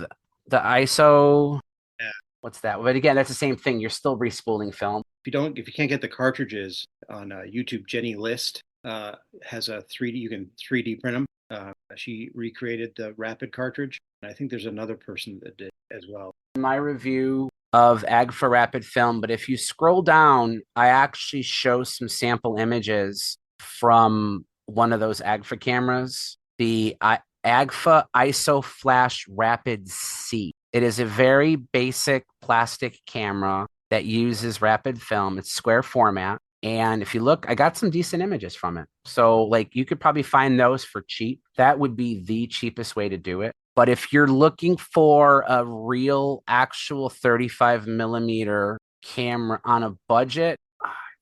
[SPEAKER 1] the ISO.
[SPEAKER 8] Yeah.
[SPEAKER 1] What's that? But again, that's the same thing. You're still respooling film.
[SPEAKER 8] If you can't get the cartridges on YouTube, Jenny List has a 3D. You can 3D print them. She recreated the Rapid cartridge. And I think there's another person that did as well.
[SPEAKER 1] My review of Agfa Rapid film, but if you scroll down, I actually show some sample images from one of those Agfa cameras, the Agfa ISO Flash Rapid C. It is a very basic plastic camera that uses rapid film. It's square format. And if you look, I got some decent images from it. So like you could probably find those for cheap. That would be the cheapest way to do it. But if you're looking for a real actual 35 millimeter camera on a budget,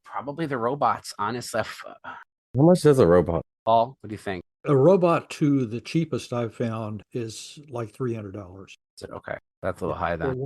[SPEAKER 1] probably the robots, honestly.
[SPEAKER 10] How much does a robot?
[SPEAKER 1] Paul, what do you think?
[SPEAKER 2] A Robot 2, the cheapest I've found, is like $300.
[SPEAKER 1] Is it okay? That's a little high then.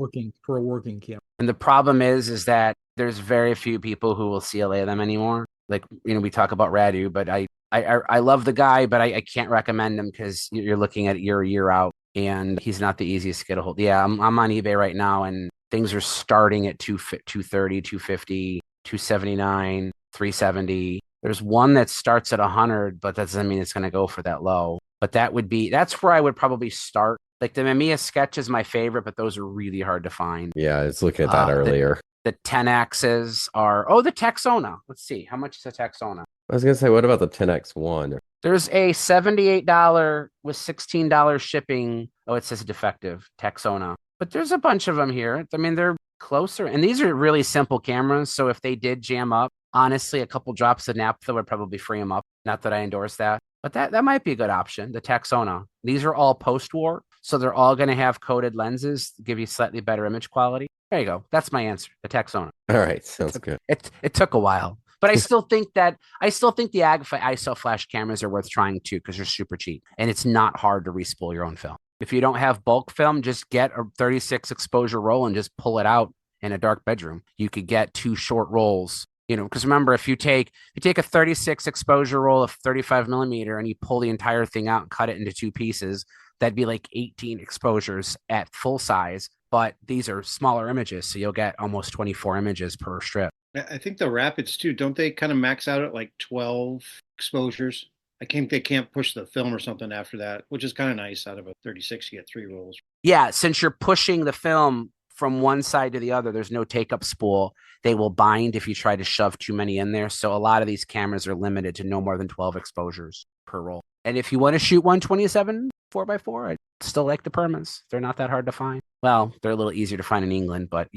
[SPEAKER 2] For a working camera.
[SPEAKER 1] And the problem is that there's very few people who will CLA them anymore. Like, we talk about Radu, but I love the guy, but I can't recommend him because you're looking at year out, and he's not the easiest to get a hold. Yeah, I'm on eBay right now, and things are starting at 230, 250, 279, 370. There's one that starts at 100, but that doesn't mean it's going to go for that low. But that's where I would probably start. Like the Mamiya Sketch is my favorite, but those are really hard to find.
[SPEAKER 10] Yeah, I was looking at that earlier.
[SPEAKER 1] The Tenaxes are, the Texona. Let's see. How much is a Texona?
[SPEAKER 10] I was going to say, what about the Tenax 1?
[SPEAKER 1] There's a $78 with $16 shipping. Oh, it says defective Texona. But there's a bunch of them here. I mean, they're closer. And these are really simple cameras. So if they did jam up, honestly, a couple drops of naphtha would probably free them up. Not that I endorse that. But that might be a good option, the Texona. These are all post-war, so they're all going to have coated lenses, give you slightly better image quality. There you go. That's my answer, the Texona.
[SPEAKER 10] All right, sounds good.
[SPEAKER 1] It took a while, but I still think the Agfa ISO flash cameras are worth trying too because they're super cheap, and it's not hard to respool your own film. If you don't have bulk film, just get a 36 exposure roll and just pull it out in a dark bedroom. You could get 2 short rolls. Because remember, if you take a 36 exposure roll of 35 millimeter and you pull the entire thing out and cut it into 2 pieces, that'd be like 18 exposures at full size. But these are smaller images, so you'll get almost 24 images per strip.
[SPEAKER 8] I think the Rapids too, don't they kind of max out at like 12 exposures? I think they can't push the film or something after that, which is kind of nice. Out of a 36, you get 3 rolls.
[SPEAKER 1] Yeah, since you're pushing the film from one side to the other, there's no take-up spool. They will bind if you try to shove too many in there. So a lot of these cameras are limited to no more than 12 exposures per roll. And if you want to shoot 127 4x4, I still like the Purmas. They're not that hard to find. Well, they're a little easier to find in England, but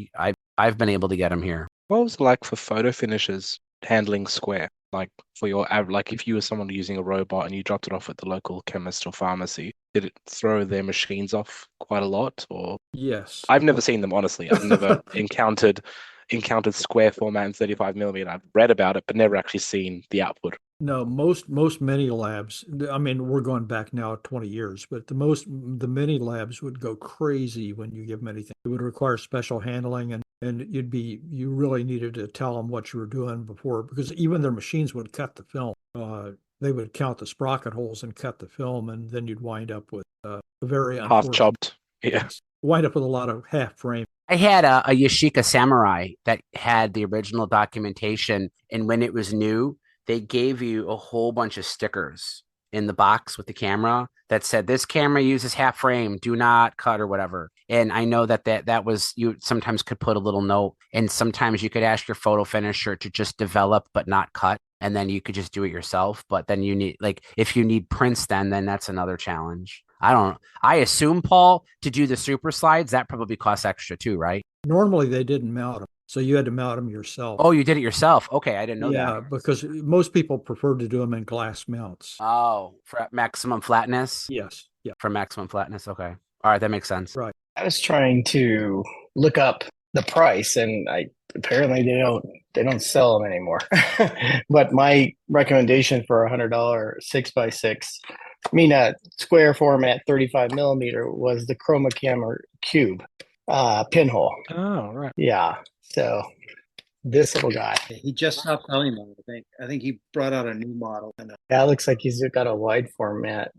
[SPEAKER 1] I've been able to get them here.
[SPEAKER 9] What was it like for photo finishers handling square? Like for your like if you were someone using a robot and you dropped it off at the local chemist or pharmacy, did it throw their machines off quite a lot? Or
[SPEAKER 2] Yes.
[SPEAKER 9] I've never seen them, honestly. I've never encountered square format in 35 millimeter. I've read about it, but never actually seen the output.
[SPEAKER 2] No, most mini labs, I mean, we're going back now 20 years, but the mini labs would go crazy when you give them anything. It would require special handling, and you really needed to tell them what you were doing before, because even their machines would cut the film. They would count the sprocket holes and cut the film, and then you'd wind up with a very
[SPEAKER 9] half chopped. Yeah.
[SPEAKER 2] Wind up with a lot of half frame.
[SPEAKER 1] I had a Yashica Samurai that had the original documentation, and when it was new, they gave you a whole bunch of stickers in the box with the camera that said, this camera uses half frame, do not cut or whatever. And I know that was, you sometimes could put a little note, and sometimes you could ask your photo finisher to just develop but not cut. And then you could just do it yourself. But then you need, like, if you need prints, then that's another challenge. I assume, Paul, to do the super slides, that probably costs extra too, right?
[SPEAKER 2] Normally they didn't mount them, so you had to mount them yourself.
[SPEAKER 1] Oh, you did it yourself? Okay, I didn't know that.
[SPEAKER 2] Yeah, because most people prefer to do them in glass mounts.
[SPEAKER 1] Oh, for maximum flatness?
[SPEAKER 2] Yes. Yeah.
[SPEAKER 1] For maximum flatness, okay. All right, that makes sense.
[SPEAKER 2] Right.
[SPEAKER 11] I was trying to look up the price, and apparently they don't sell them anymore. But my recommendation for $100 6x6 Mina square format 35 millimeter was the Chroma Camera Cube pinhole.
[SPEAKER 9] Oh, right.
[SPEAKER 11] Yeah. So this little guy.
[SPEAKER 8] He just stopped selling them, I think. I think he brought out a new model.
[SPEAKER 11] That looks like he's got a wide format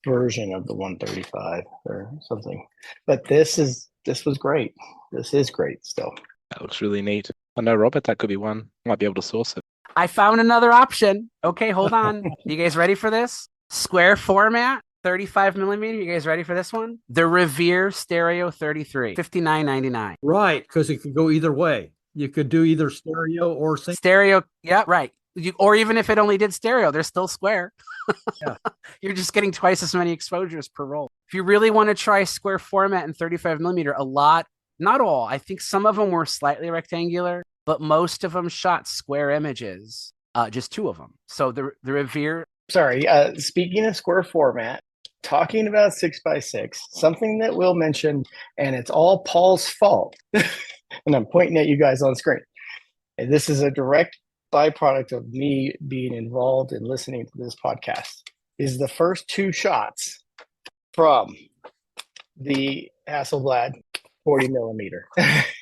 [SPEAKER 11] version of the 135 or something. But this was great. This is great still.
[SPEAKER 9] That looks really neat. I know, Robert, that could be one. Might be able to source it.
[SPEAKER 1] I found another option. Okay, hold on. You guys ready for this? Square format, 35 millimeter. You guys ready for this one? The Revere Stereo 33, $59.99.
[SPEAKER 2] Right, because it could go either way. You could do either stereo or single.
[SPEAKER 1] Stereo, yeah, right. Or even if it only did stereo, they're still square.
[SPEAKER 2] Yeah.
[SPEAKER 1] You're just getting twice as many exposures per roll. If you really want to try square format and 35 millimeter, a lot, not all, I think some of them were slightly rectangular, but most of them shot square images, just two of them. So the Revere.
[SPEAKER 11] Sorry, speaking of square format, talking about 6x6, something that Will mentioned, and it's all Paul's fault. And I'm pointing at you guys on screen. And this is a direct byproduct of me being involved in listening to this podcast, is the first two shots from the Hasselblad 40 millimeter.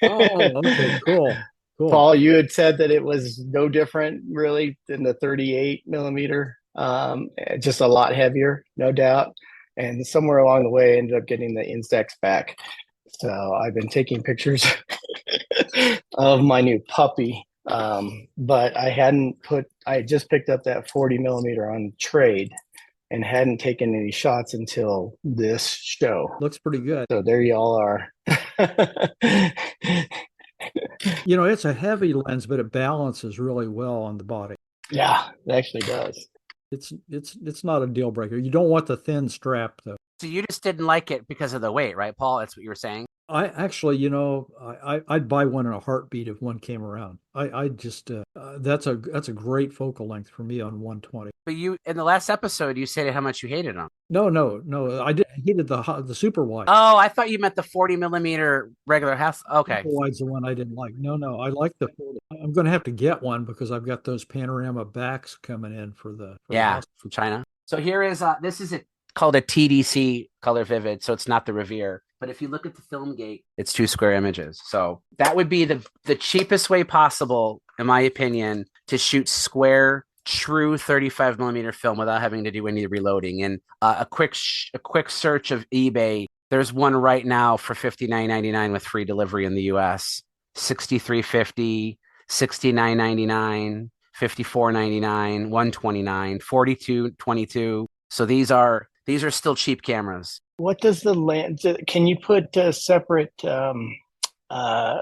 [SPEAKER 2] Oh, okay, cool.
[SPEAKER 11] Paul, you had said that it was no different really than the 38 millimeter, just a lot heavier, no doubt. And somewhere along the way, I ended up getting the Instax back. So I've been taking pictures of my new puppy. But I had just picked up that 40 millimeter on trade and hadn't taken any shots until this show.
[SPEAKER 2] Looks pretty good.
[SPEAKER 11] So there y'all are.
[SPEAKER 2] You know, it's a heavy lens, but it balances really well on the body.
[SPEAKER 11] Yeah, it actually does.
[SPEAKER 2] It's not a deal breaker. You don't want the thin strap though.
[SPEAKER 1] So you just didn't like it because of the weight, right, Paul? That's what you were saying.
[SPEAKER 2] I actually, I'd buy one in a heartbeat if one came around. I just that's a great focal length for me on 120.
[SPEAKER 1] But you, in the last episode, you said how much you hated them.
[SPEAKER 2] No, I hated the super wide.
[SPEAKER 1] Oh, I thought you meant the 40 millimeter regular half. Okay,
[SPEAKER 2] super wide's the one I didn't like. No, I like the 40. I'm going to have to get one because I've got those panorama backs coming in for the
[SPEAKER 1] from China. So here is this is called a TDC color vivid, so it's not the Revere. But if you look at the film gate, it's two square images. So that would be the cheapest way possible, in my opinion, to shoot square, true 35 millimeter film without having to do any reloading. And a quick search of eBay, there's one right now for $59.99 with free delivery in the US. $63.50, $69.99, $54.99, $129, $42.22. So these are still cheap cameras.
[SPEAKER 11] What does the lens? Can you put separate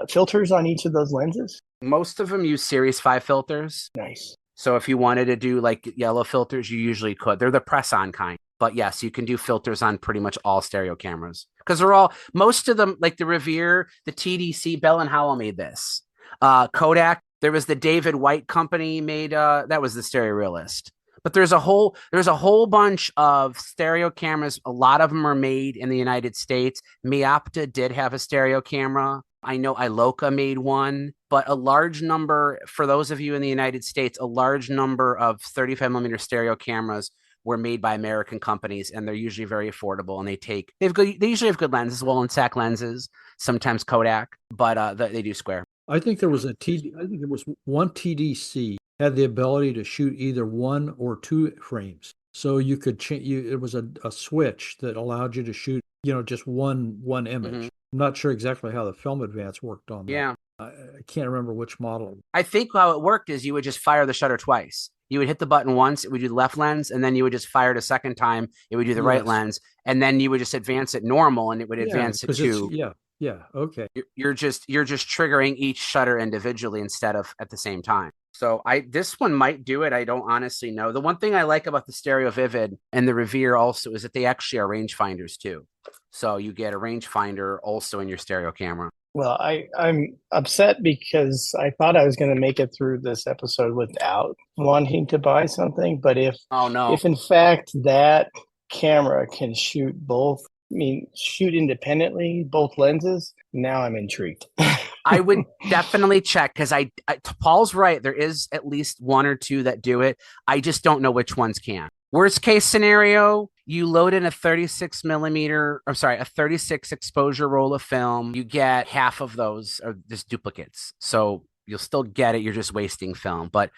[SPEAKER 11] filters on each of those lenses?
[SPEAKER 1] Most of them use Series 5 filters.
[SPEAKER 11] Nice.
[SPEAKER 1] So if you wanted to do like yellow filters, you usually could. They're the press-on kind. But yes, you can do filters on pretty much all stereo cameras because most of them, like the Revere, the TDC, Bell and Howell made this. Kodak, there was the David White company made. That was the Stereo Realist. But there's a whole bunch of stereo cameras. A lot of them are made in the United States. Meopta did have a stereo camera. I know Iloca made one, but a large number, for those of you in the United States, a large number of 35 millimeter stereo cameras were made by American companies, and they're usually very affordable. And they usually have good lenses, Wollensak lenses, sometimes Kodak, but they do square.
[SPEAKER 2] I think there was one TDC had the ability to shoot either one or two frames. So you could change. It was a switch that allowed you to shoot, just one image. Mm-hmm. I'm not sure exactly how the Film Advance worked on that.
[SPEAKER 1] Yeah,
[SPEAKER 2] I can't remember which model.
[SPEAKER 1] I think how it worked is you would just fire the shutter twice. You would hit the button once, it would do the left lens, and then you would just fire it a second time, it would do the right lens, and then you would just advance it normal, and it would advance it to.
[SPEAKER 2] Yeah. Okay.
[SPEAKER 1] You're just triggering each shutter individually instead of at the same time. So this one might do it. I don't honestly know. The one thing I like about the Stereo Vivid and the Revere also is that they actually are rangefinders too. So you get a rangefinder also in your stereo camera.
[SPEAKER 11] Well, I'm upset because I thought I was going to make it through this episode without wanting to buy something. But if in fact that camera can shoot both mean, shoot independently, both lenses. Now I'm intrigued.
[SPEAKER 1] I would definitely check because Paul's right. There is at least one or two that do it. I just don't know which ones can. Worst case scenario, you load in a 36 millimeter, I'm sorry, a 36 exposure roll of film. You get half of those are just duplicates. So you'll still get it. You're just wasting film. But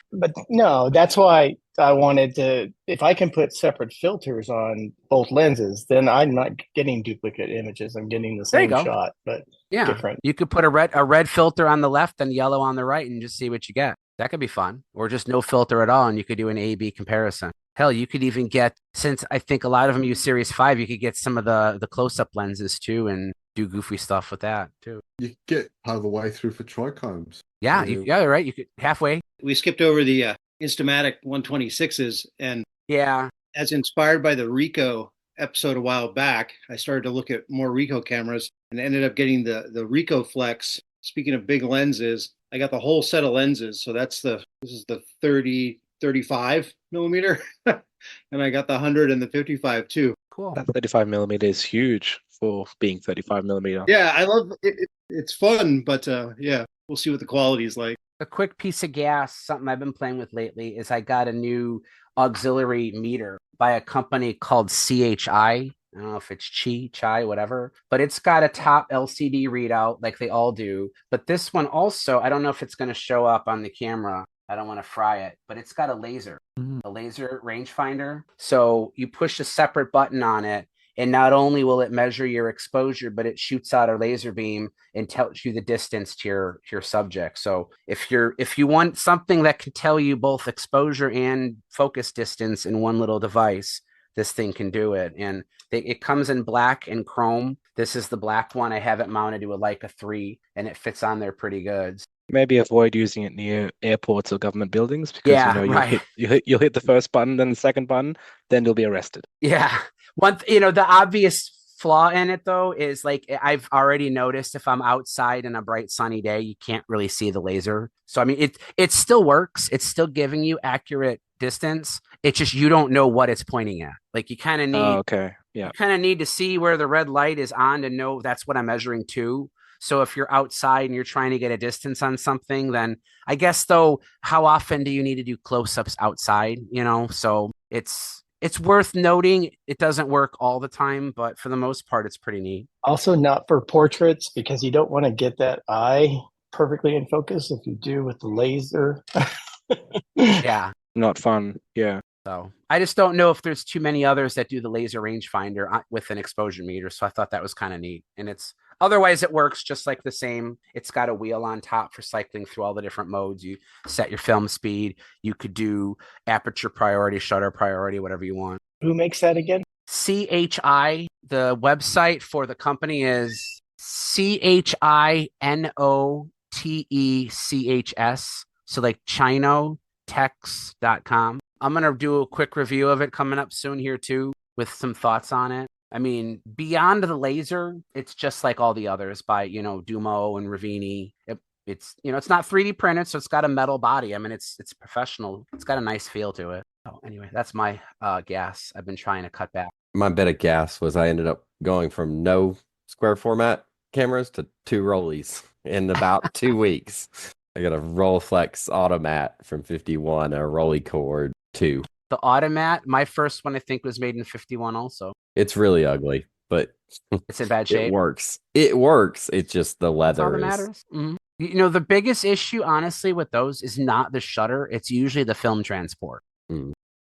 [SPEAKER 11] no, that's why I wanted to, if I can put separate filters on both lenses, then I'm not getting duplicate images. I'm getting the
[SPEAKER 1] there you
[SPEAKER 11] same
[SPEAKER 1] go.
[SPEAKER 11] shot, but
[SPEAKER 1] Yeah,
[SPEAKER 11] different.
[SPEAKER 1] you could put a red filter on the left and yellow on the right and just see what you get. That could be fun. Or just no filter at all, and you could do an A/B comparison. Hell, you could even get, since I think a lot of them use Series 5, you could get some of the close-up lenses too and do goofy stuff with that too.
[SPEAKER 3] You get part of the way through for trichomes.
[SPEAKER 1] Yeah, yeah, right. You could halfway.
[SPEAKER 8] We skipped over the Instamatic 126s, and
[SPEAKER 1] yeah,
[SPEAKER 8] as inspired by the Ricoh episode a while back, I started to look at more Ricoh cameras and ended up getting the Ricoh Flex. Speaking of big lenses, I got the whole set of lenses. So this is the 35 millimeter, and I got the 100 and the 55 too.
[SPEAKER 1] Cool.
[SPEAKER 9] That 35 millimeter is huge for being 35 millimeter.
[SPEAKER 8] Yeah, I love it. It's fun, but yeah, we'll see what the quality is like.
[SPEAKER 1] A quick piece of gas, something I've been playing with lately, is I got a new auxiliary meter by a company called CHI. I don't know if it's Chai, whatever, but it's got a top LCD readout like they all do. But this one also, I don't know if it's going to show up on the camera. I don't want to fry it, but it's got a laser rangefinder. So you push a separate button on it, and not only will it measure your exposure, but it shoots out a laser beam and tells you the distance to your subject. So if you want something that can tell you both exposure and focus distance in one little device, this thing can do it. And it comes in black and chrome. This is the black one. I have it mounted to a Leica 3, and it fits on there pretty good.
[SPEAKER 9] Maybe avoid using it near airports or government buildings because you'll hit the first button, then the second button, then you'll be arrested.
[SPEAKER 1] Yeah. The obvious flaw in it though is like I've already noticed if I'm outside in a bright sunny day, you can't really see the laser. So I mean it still works. It's still giving you accurate distance. It's just you don't know what it's pointing at. Like you kind of need you kind of need to see where the red light is on to know that's what I'm measuring to. So if you're outside and you're trying to get a distance on something, then I guess though, how often do you need to do close-ups outside? So it's worth noting. It doesn't work all the time, but for the most part, it's pretty neat.
[SPEAKER 11] Also not for portraits because you don't want to get that eye perfectly in focus if you do with the laser.
[SPEAKER 1] Yeah.
[SPEAKER 9] Not fun. Yeah.
[SPEAKER 1] So I just don't know if there's too many others that do the laser rangefinder with an exposure meter. So I thought that was kind of neat. And otherwise it works just like the same. It's got a wheel on top for cycling through all the different modes. You set your film speed. You could do aperture priority, shutter priority, whatever you want.
[SPEAKER 11] Who makes that again?
[SPEAKER 1] CHI. The website for the company is CHINOTECHS. So like chinotex.com. I'm going to do a quick review of it coming up soon here too with some thoughts on it. I mean, beyond the laser, it's just like all the others by, Dumo and Ravini. It's not 3D printed, so it's got a metal body. I mean, it's professional. It's got a nice feel to it. Oh, anyway, that's my gas. I've been trying to cut back.
[SPEAKER 10] My bit of gas was I ended up going from no square format cameras to 2 rollies in about 2 weeks. I got a Rolleiflex Automat from 51, a Rolleicord 2.
[SPEAKER 1] The Automat, my first one I think was made in 51 also.
[SPEAKER 10] It's really ugly, but
[SPEAKER 1] it's in bad shape.
[SPEAKER 10] It works. It's just the leather
[SPEAKER 1] That's all that matters. Mm-hmm. The biggest issue, honestly, with those is not the shutter. It's usually the film transport.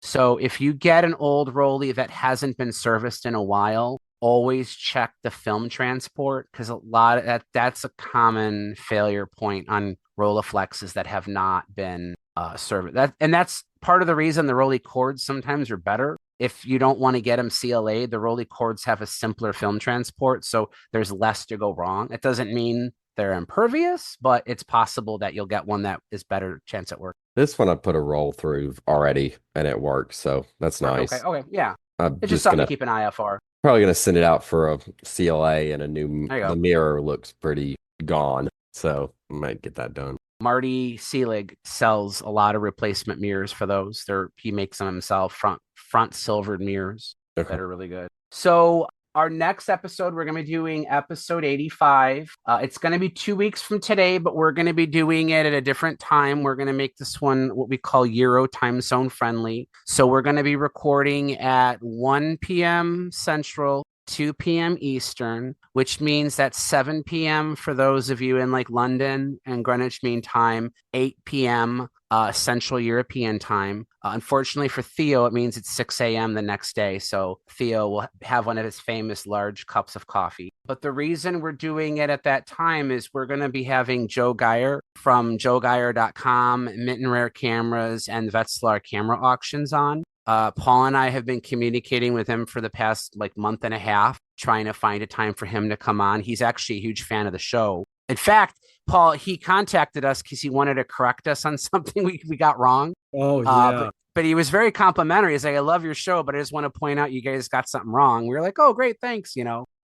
[SPEAKER 1] So if you get an old Rollie that hasn't been serviced in a while, always check the film transport because a lot of that's a common failure point on Rolleiflexes that have not been serviced. That's part of the reason the Rollie cords sometimes are better. If you don't want to get them CLA, the Rollie cords have a simpler film transport, so there's less to go wrong. It doesn't mean they're impervious, but it's possible that you'll get one that is better chance at work.
[SPEAKER 10] This one I put a roll through already, and it works, so that's nice.
[SPEAKER 1] Okay, yeah.
[SPEAKER 10] I'm
[SPEAKER 1] it's just something to keep an eye out for.
[SPEAKER 10] Probably going to send it out for a CLA and a new.
[SPEAKER 1] The
[SPEAKER 10] mirror looks pretty gone, so I might get that done.
[SPEAKER 1] Marty Seelig sells a lot of replacement mirrors for those. He makes them himself, front silvered mirrors that are really good. So Our next episode, we're going to be doing episode 85. It's going to be 2 weeks from today, but we're going to be doing it at a different time. We're going to make this one what we call Euro time zone friendly. So we're going to be recording at 1 p.m. Central, 2 p.m. Eastern, which means that's 7 p.m. for those of you in like London and Greenwich Mean Time, 8 p.m. Central European Time. Unfortunately for Theo, it means it's 6 a.m. the next day. So Theo will have one of his famous large cups of coffee. But the reason we're doing it at that time is we're going to be having Joe Geyer from joegeyer.com, Mint and Rare Cameras, and Wetzlar Camera Auctions on. Paul and I have been communicating with him for the past like month and a half, trying to find a time for him to come on. He's actually a huge fan of the show. In fact, Paul, he contacted us because he wanted to correct us on something we got wrong.
[SPEAKER 2] Oh, yeah.
[SPEAKER 1] But he was very complimentary. He's like, I love your show, but I just want to point out you guys got something wrong. We were like, oh, great, thanks,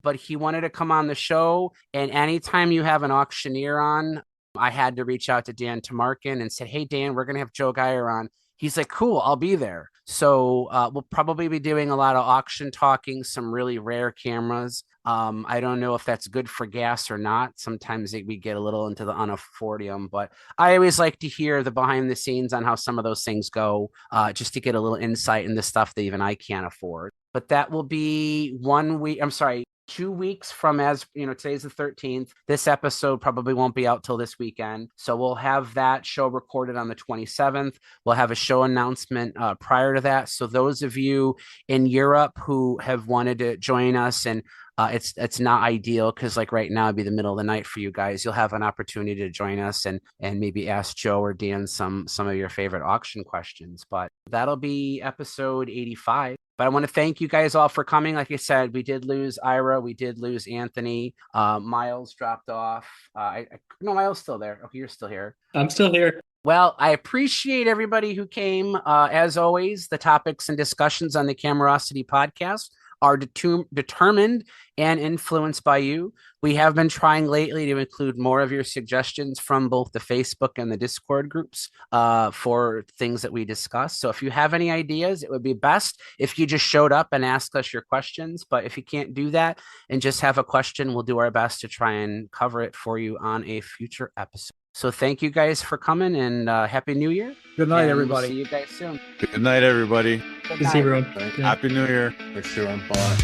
[SPEAKER 1] But he wanted to come on the show. And anytime you have an auctioneer on, I had to reach out to Dan Tamarkin and said, hey, Dan, we're going to have Joe Geyer on. He's like, cool, I'll be there. So we'll probably be doing a lot of auction talking, some really rare cameras. I don't know if that's good for gas or not. Sometimes we get a little into the unaffordable, but I always like to hear the behind the scenes on how some of those things go, just to get a little insight into stuff that even I can't afford. But that will be 1 week. I'm sorry. 2 weeks from, as today's the 13th. This episode probably won't be out till this weekend. So we'll have that show recorded on the 27th. We'll have a show announcement prior to that. So those of you in Europe who have wanted to join us, and it's not ideal because like right now it'd be the middle of the night for you guys. You'll have an opportunity to join us and maybe ask Joe or Dan some of your favorite auction questions. But that'll be episode 85. But I want to thank you guys all for coming. Like I said, we did lose Ira. We did lose Anthony. Miles dropped off. No, Miles still there. Okay, you're still here.
[SPEAKER 7] I'm still here.
[SPEAKER 1] Well, I appreciate everybody who came. As always, the topics and discussions on the Camerosity podcast are determined and influenced by you. We have been trying lately to include more of your suggestions from both the Facebook and the Discord groups for things that we discuss. So if you have any ideas, it would be best if you just showed up and asked us your questions. But if you can't do that and just have a question, we'll do our best to try and cover it for you on a future episode. So thank you guys for coming, and Happy New Year.
[SPEAKER 2] Good night,
[SPEAKER 1] And
[SPEAKER 2] everybody.
[SPEAKER 1] We'll see you guys soon.
[SPEAKER 12] Good night, everybody.
[SPEAKER 1] Good
[SPEAKER 7] Good to see
[SPEAKER 1] night.
[SPEAKER 7] everyone. Good night.
[SPEAKER 12] Happy New Year.
[SPEAKER 3] Thanks, everyone. Bye.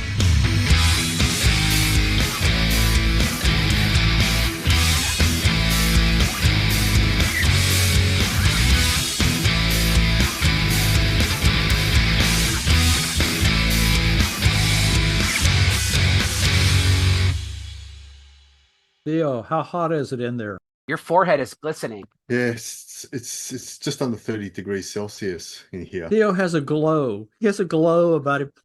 [SPEAKER 2] Theo, how hot is it in there?
[SPEAKER 1] Your forehead is glistening.
[SPEAKER 3] Yes, it's just under 30 degrees Celsius in here.
[SPEAKER 2] Theo has a glow. He has a glow about him.